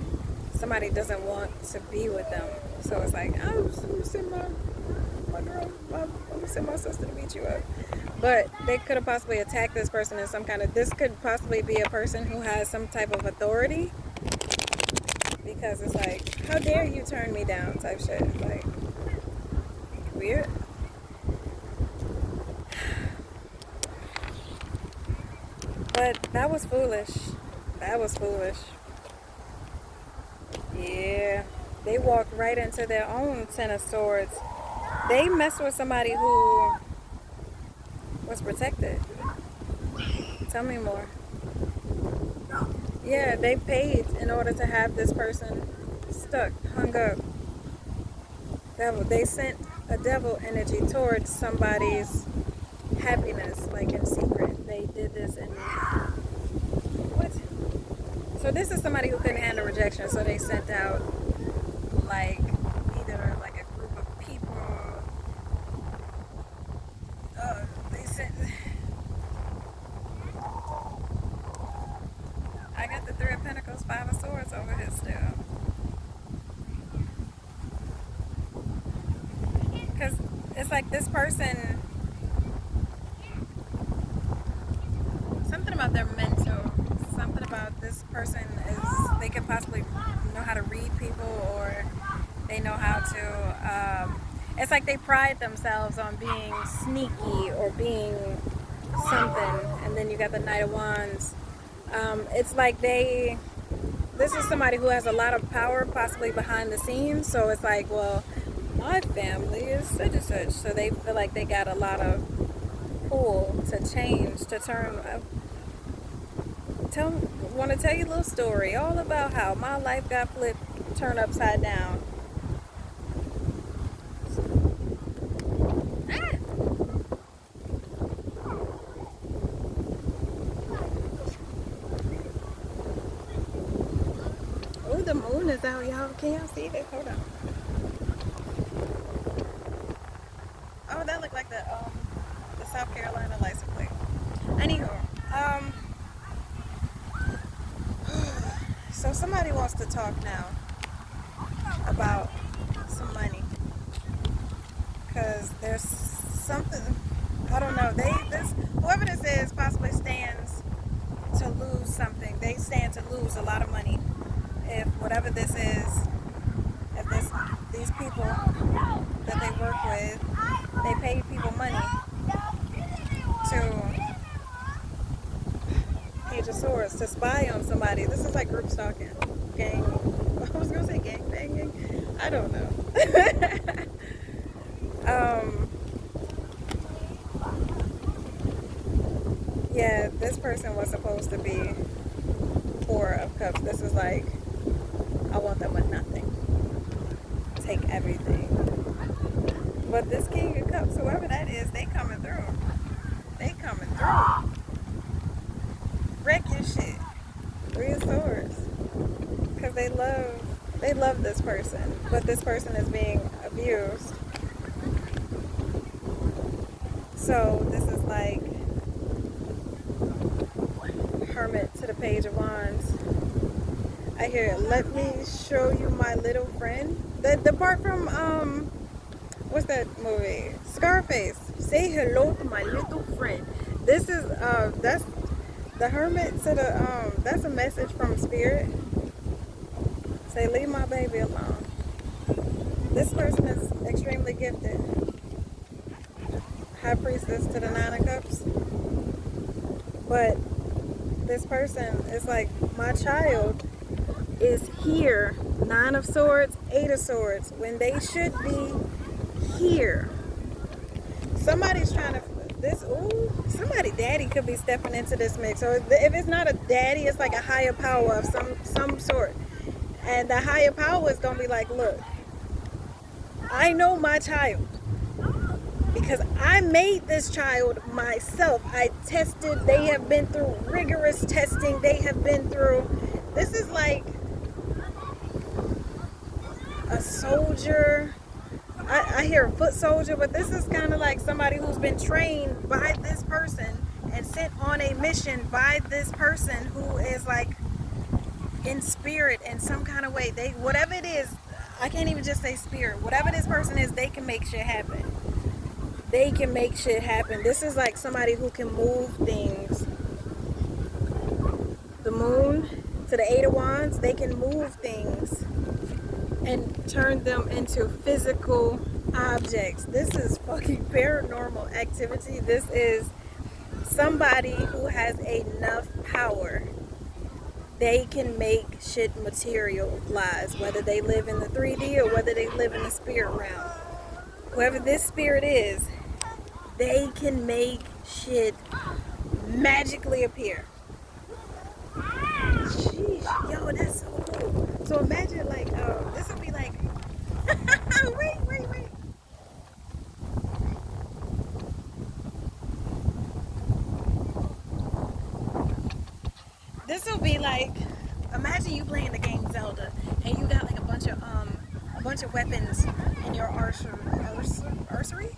somebody doesn't want to be with them. So it's like, I'm gonna send my girl, I'm gonna send my sister to beat you up. But they could have possibly attacked this person in some kind of... This could possibly be a person who has some type of authority. Because it's like, how dare you turn me down type shit. Like, weird. But that was foolish. That was foolish. Yeah. They walked right into their own Ten of Swords. They messed with somebody who was protected. Tell me more. Yeah, they paid in order to have this person stuck, hung up. They sent a devil energy towards somebody's happiness, like in secret. They did this in... What? So this is somebody who couldn't handle rejection, so they sent out like either like a group of people. They sent... I got the Three of Pentacles, Five of Swords over here still. Because it's like this person, something about their mental, something about this person is, they could possibly know how to read people, or they know how to, it's like they pride themselves on being sneaky or being something. And then you got the Knight of Wands. It's like this is somebody who has a lot of power possibly behind the scenes. So it's like, well, my family is such and such. So they feel like they got a lot of pull to change, to turn. Want to tell you a little story all about how my life got flipped, turned upside down. Oh, the moon is out, y'all. Can y'all see it? Hold on. Oh, that looked like the South Carolina license plate. Anywho, so somebody wants to talk now about some money, because there's something, I don't know, whoever this is possibly stands to lose something. They stand to lose a lot of money if whatever this is, if these people that they work with, they pay people money to Page of Swords, to spy on somebody. This is like group stalking, gang. I was gonna say gang banging. I don't know. Yeah, this person was supposed to be Four of Cups. This is like, I want them with nothing. Take everything. But this King of Cups, whoever that is, they coming through. They coming through. Wreck your shit. Three of Swords. Because they love this person, but this person is being abused. So this is like Hermit to the Page of Wands. I hear, let me show you my little friend. The part from what's that movie? Scarface. Say hello to my little friend. This is that's the Hermit to the that's a message from Spirit. Say, leave my baby alone. This person is extremely gifted. High Priestess to the Nine of Cups. But this person is like, my child is here. Nine of Swords, Eight of Swords, when they should be here. Somebody's trying to, somebody daddy could be stepping into this mix. So if it's not a daddy, it's like a higher power of some sort. And the higher power is going to be like, look, I know my child because I made this child myself. I tested, they have been through rigorous testing. They have been through, this is like a soldier. I hear a foot soldier, but this is kind of like somebody who's been trained by this person and sent on a mission by this person who is like in spirit in some kind of way. They, whatever it is, I can't even just say spirit. Whatever this person is, they can make shit happen. They can make shit happen. This is like somebody who can move things. The Moon to the Eight of Wands, they can move things and turn them into physical objects. This is fucking paranormal activity. This is somebody who has enough power. They can make shit materialize, whether they live in the 3D or whether they live in the spirit realm. Whoever this spirit is, they can make shit magically appear. Sheesh, yo, that's so cool. So imagine like, this would be like, wait. This will be like, imagine you playing the game Zelda and you got like a bunch of weapons in your artillery?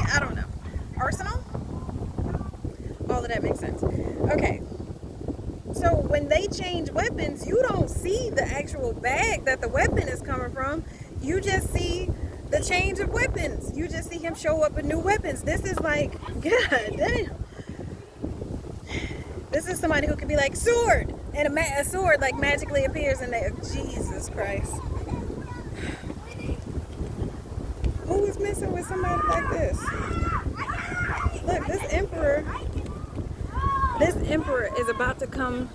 I don't know. Arsenal? All of that makes sense. Okay. So when they change weapons, you don't see the actual bag that the weapon is coming from. You just see the change of weapons. You just see him show up with new weapons. This is like, god damn. This is somebody who could be like, sword! And a sword like magically appears in there. Jesus Christ. Who is messing with somebody like this? Look, this emperor is about to come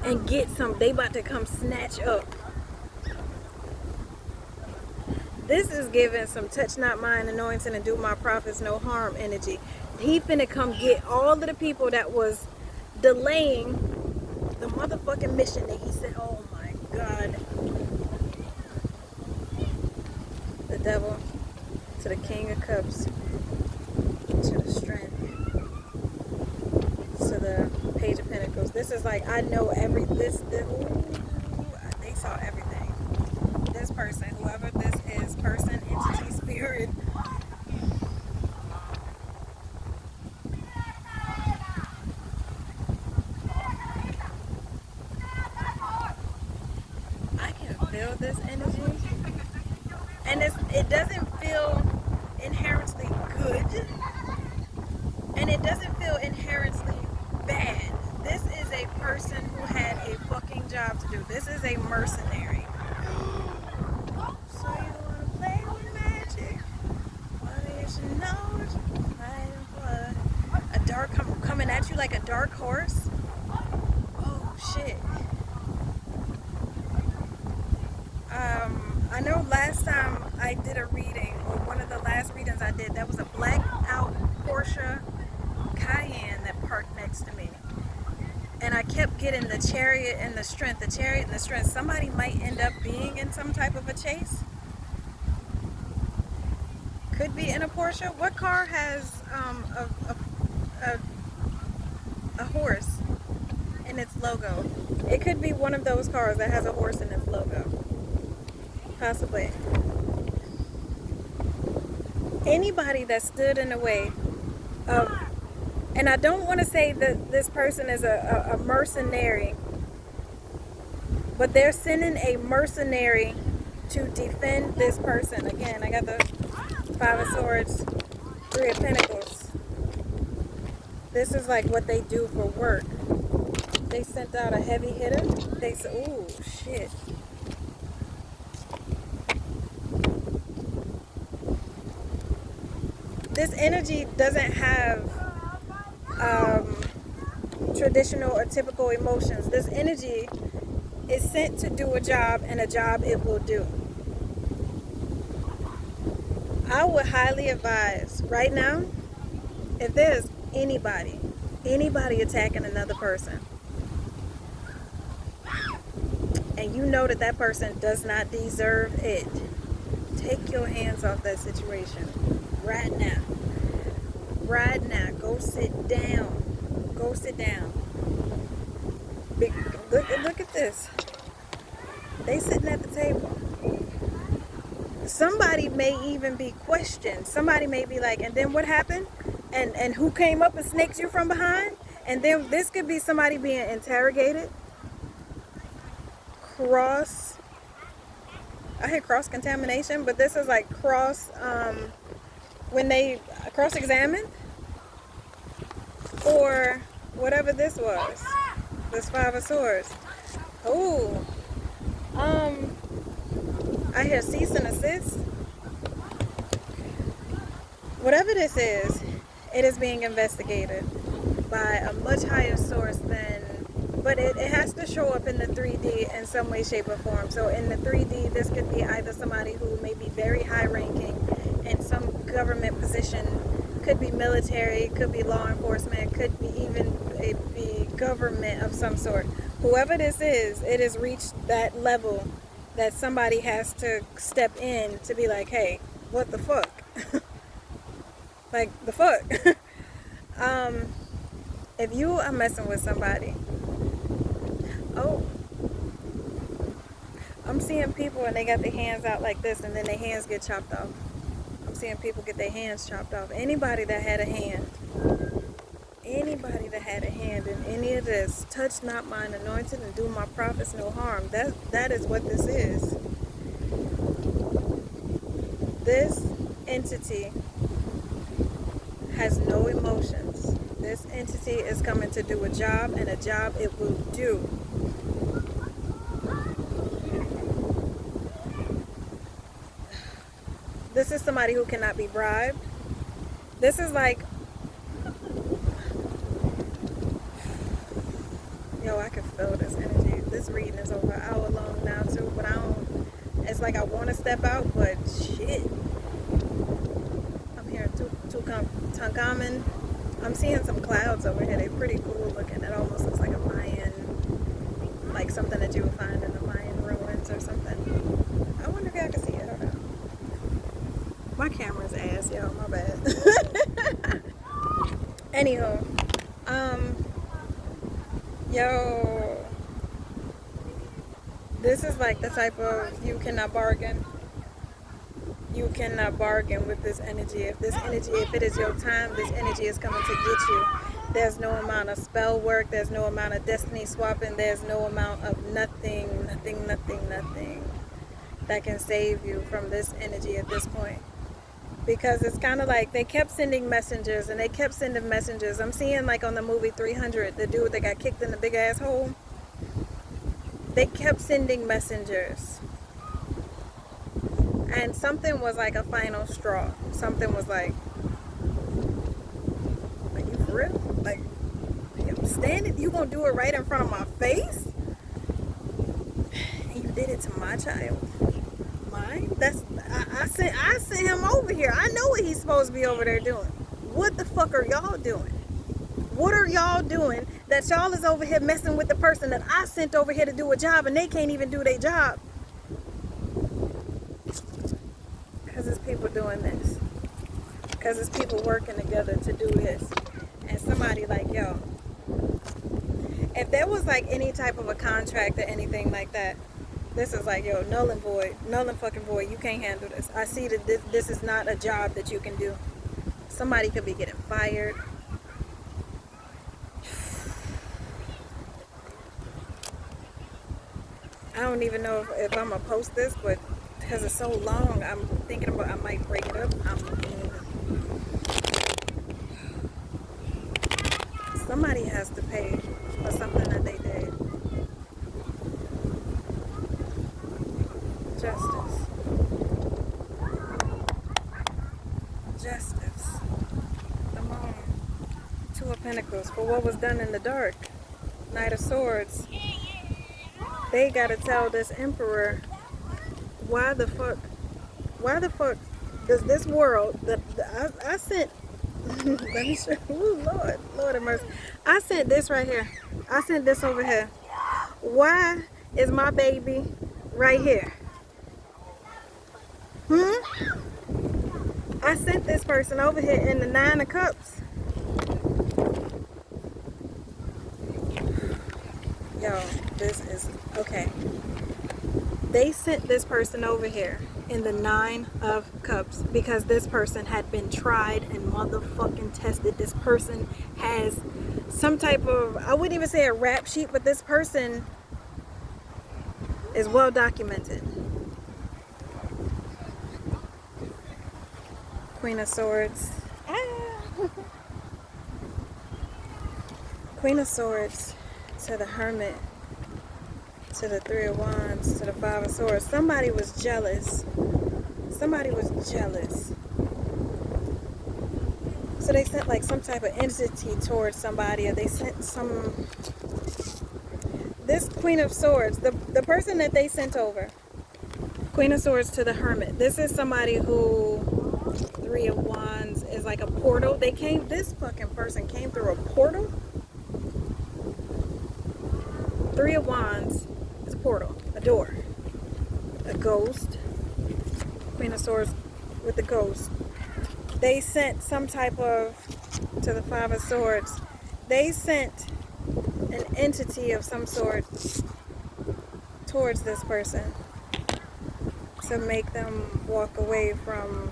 and get some. They about to come snatch up. This is giving some touch not mine anointing and do my prophets no harm energy. He finna come get all of the people that was delaying the motherfucking mission that he said. Oh my god. The Devil to the King of Cups to the Strength to the Page of Pentacles. This is like, I know they saw everything. This person, whoever this is, person, entity, spirit, I can feel this energy, and it doesn't feel inherently good, and it doesn't feel inherently bad. This is a person who had a fucking job to do. This is a mercenary. So you wanna play with magic? Well, you should know what you're fighting for. A dark coming at you like a dark horse. Oh shit. I know last time I did a reading, or one of the last readings I did, that was a blacked out Porsche Cayenne that parked next to me. And I kept getting the Chariot and the Strength, the Chariot and the Strength. Somebody might end up being in some type of a chase. Could be in a Porsche. What car has a horse in its logo. It could be one of those cars that has a horse in its logo. Possibly. Anybody that stood in the way of, and I don't want to say that this person is a mercenary, but they're sending a mercenary to defend this person. Again, I got the Five of Swords, Three of Pentacles. This is like what they do for work. They sent out a heavy hitter. They said, ooh, shit. This energy doesn't have traditional or typical emotions. This energy is sent to do a job, and a job it will do. I would highly advise right now, if there's anybody attacking another person, and you know that that person does not deserve it, take your hands off that situation right now. Right now. Go sit down. Go sit down. Look at this. They sitting at the table. Somebody may even be questioned. Somebody may be like, and then what happened? And who came up and snaked you from behind? And then this could be somebody being interrogated. I hear cross contamination, but this is like when they cross-examine, or whatever this was, this Five of Swords. Oh, I hear cease and assist. Whatever this is, it is being investigated by a much higher source than, but it has to show up in the 3D in some way, shape, or form. So in the 3D, this could be either somebody who may be very high ranking in some government position, could be military, could be law enforcement, could be even be government of some sort. Whoever this is, it has reached that level that somebody has to step in to be like, hey, what the fuck? Like, the fuck? If you are messing with somebody, oh, I'm seeing people and they got their hands out like this, and then their hands get chopped off. I'm seeing people get their hands chopped off. Anybody that had a hand in any of this, touch not mine anointed and do my prophets no harm. That is what this is. This entity has no emotions. This entity is coming to do a job, and a job it will do. This is somebody who cannot be bribed. This is like, yo, I can feel this energy. This reading is over an hour long now too, but it's like I want to step out, but shit. I'm hearing Tutankhamun. I'm seeing some clouds over here. They're pretty cool looking. It almost looks like a Mayan, like something that you would find in the Mayan ruins or something. I wonder if y'all can see it. Hold on. My camera's ass, y'all. My bad. Anywho, yo, this is like the type of, you cannot bargain. You cannot bargain with this energy. If it is your time, this energy is coming to get you. There's no amount of spell work. There's no amount of destiny swapping. There's no amount of nothing that can save you from this energy at this point. Because it's kind of like they kept sending messengers and they kept sending messengers. I'm seeing like on the movie 300, the dude that got kicked in the big ass hole. They kept sending messengers. And something was like a final straw. Something was like you for real? Like, I'm standing, you gonna do it right in front of my face? And you did it to my child? Mine? I sent him over here. I know what he's supposed to be over there doing. What the fuck are y'all doing? What are y'all doing that y'all is over here messing with the person that I sent over here to do a job, and they can't even do their job? Because it's people doing this. Because it's people working together to do this. And somebody like, yo, If there was like any type of a contract or anything like that, this is like, yo, null and void, null and fucking void. You can't handle this. I see that this is not a job that you can do. Somebody could be getting fired. I don't even know if I'm gonna post this, but because it's so long, I'm thinking about I might break it up. Somebody has to pay for something that they did. Justice. Justice. Come on. Two of Pentacles for what was done in the dark. Knight of Swords. They gotta tell this Emperor why the fuck does this world I sent let me show. Ooh, Lord have mercy. I sent this right here. I sent this over here. Why is my baby right here? I sent this person over here in the Nine of Cups. Yo, this is okay. They sent this person over here in the Nine of Cups because this person had been tried and motherfucking tested. This person has some type of, I wouldn't even say a rap sheet, but this person is well documented. Queen of Swords. Queen of Swords to the Hermit, to the Three of Wands, to the Five of Swords. Somebody was jealous. Somebody was jealous. So they sent like some type of entity towards somebody, or they sent some... This Queen of Swords, the person that they sent over, Queen of Swords to the Hermit. This is somebody who, Three of Wands is like a portal. This fucking person came through a portal. Three of Wands is a portal, a door, a ghost. Queen of Swords with the ghost. They sent some type of, to the Five of Swords, they sent an entity of some sort towards this person to make them walk away from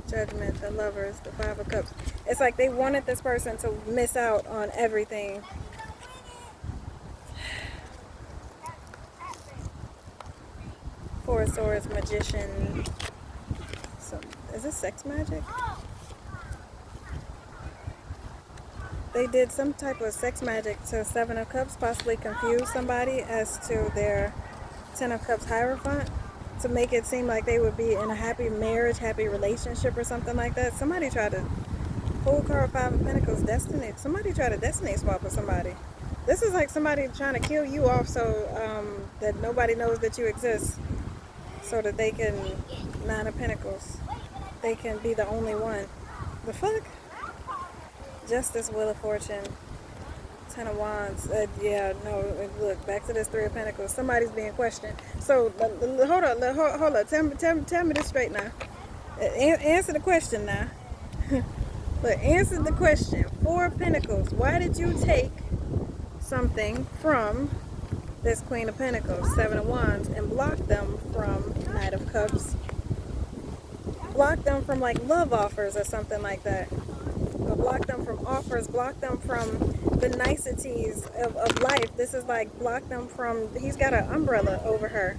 Judgment, the Lovers, the Five of Cups. It's like they wanted this person to miss out on everything. Four of Swords, Magician. So, is this sex magic? They did some type of sex magic to Seven of Cups, possibly confuse somebody as to their Ten of Cups Hierophant to make it seem like they would be in a happy marriage, happy relationship or something like that. Somebody tried to pull card Five of Pentacles, Destiny. Somebody tried to destiny swap with somebody. This is like somebody trying to kill you off so that nobody knows that you exist, so that they can, Nine of Pentacles, they can be the only one. The fuck? Justice, Wheel of Fortune, Ten of Wands. Yeah, no, look, back to this Three of Pentacles. Somebody's being questioned. So, hold on. Tell me this straight now. Answer the question now. Look, answer the question. Four of Pentacles. Why did you take something from this Queen of Pentacles, Seven of Wands, and block them from Knight of Cups? Block them from like love offers or something like that. Or block them from offers, block them from the niceties of life. This is like block them from, he's got an umbrella over her.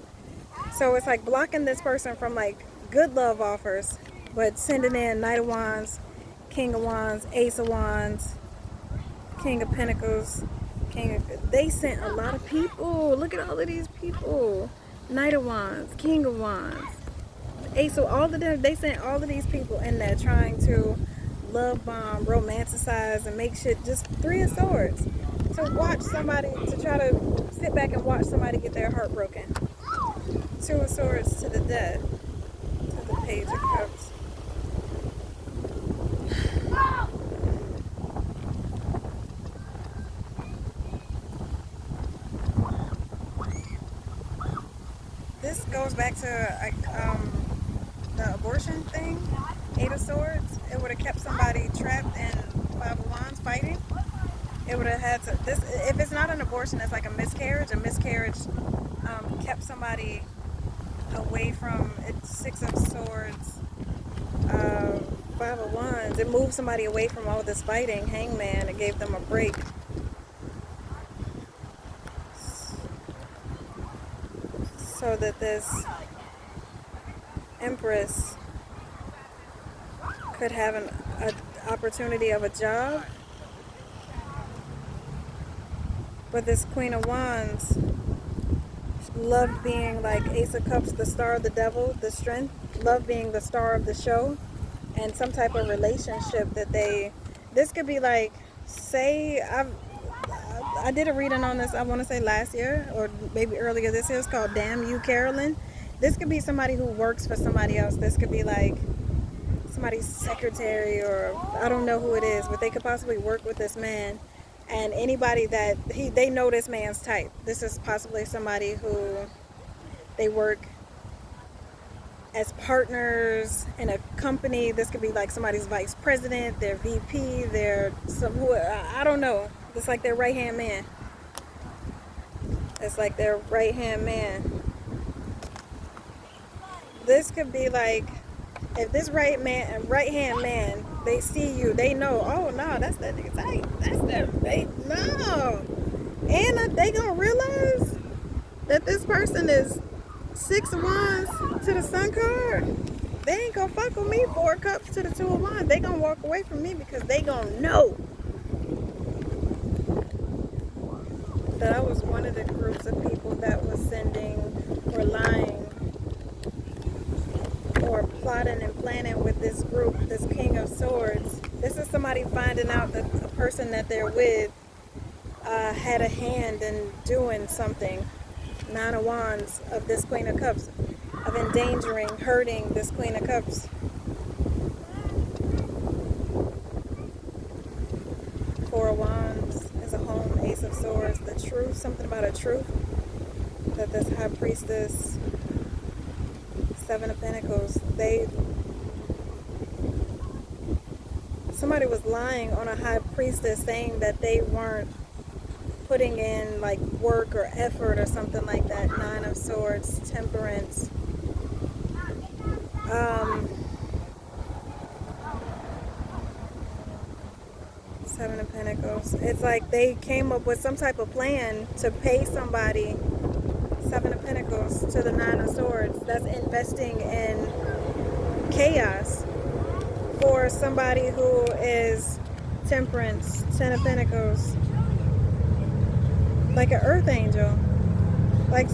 So it's like blocking this person from like good love offers, but sending in Knight of Wands, King of Wands, Ace of Wands, King of Pentacles, they sent a lot of people. Look at all of these people. Knight of Wands, King of Wands, Ace of, all of them, they sent all of these people in there trying to love bomb, romanticize, and make shit. Just Three of Swords to watch somebody, to try to sit back and watch somebody get their heart broken. Two of Swords to the Death, to the Page of Cups. This goes back to like the abortion thing. Eight of Swords. It would have kept somebody trapped in Five of Wands fighting. it would have had to. This, if it's not an abortion, it's like a miscarriage. A miscarriage kept somebody away from it's Six of Swords, Five of Wands. It moved somebody away from all this fighting. Hangman. It gave them a break. So that this Empress could have an opportunity of a job. But this Queen of Wands loved being like Ace of Cups, the star of the devil, the strength, loved being the star of the show, and some type of relationship that this could be like, say, I did a reading on this, I want to say last year, or maybe earlier this year. It's called Damn You, Carolyn. This could be somebody who works for somebody else. This could be like somebody's secretary, or I don't know who it is, but they could possibly work with this man. And anybody that they know this man's type. This is possibly somebody who they work as partners in a company. This could be like somebody's vice president, their VP, I don't know. It's like their right hand man. It's like their right hand man. This could be like, if this right hand man, they see you, they know, oh no, that's that nigga type. That's that, no. And they gonna realize that this person is Six of Wands to the Sun card. They ain't gonna fuck with me. Four Cups to the Two of Wands. They gonna walk away from me because they gonna know that I was one of the groups of people that was sending or lying or plotting and planning with this group, this King of Swords. This is somebody finding out that the person that they're with had a hand in doing something. Nine of Wands of this Queen of Cups, of endangering, hurting this Queen of Cups. Four of Wands is a home. Ace of Swords, the truth, something about a truth that this High Priestess. Seven of Pentacles, somebody was lying on a High Priestess, saying that they weren't putting in like work or effort or something like that. Nine of Swords, Temperance. Seven of Pentacles. It's like they came up with some type of plan to pay somebody. Seven of Pentacles to the Nine of Swords. That's investing in chaos for somebody who is Temperance. Ten of Pentacles. Like an earth angel. Like,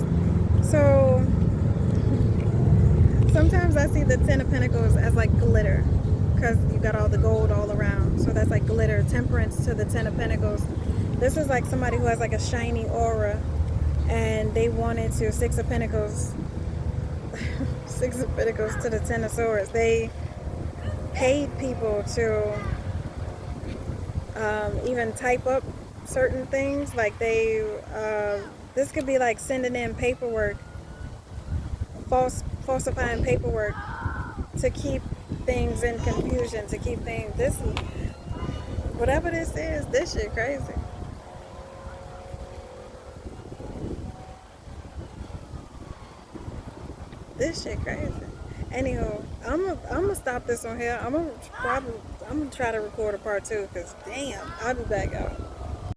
so sometimes I see the Ten of Pentacles as like glitter, because you got all the gold all around. So that's like glitter. Temperance to the Ten of Pentacles. This is like somebody who has like a shiny aura. And they wanted to, Six of Pentacles, Six of Pentacles to the Ten of Swords. They paid people to even type up certain things. Like this could be like sending in paperwork, falsifying paperwork to keep things in confusion, to keep things, whatever this is, this shit crazy. This shit crazy. Anywho, I'm gonna stop this on here. I'm gonna try to record a part 2, because damn, I'll be back out.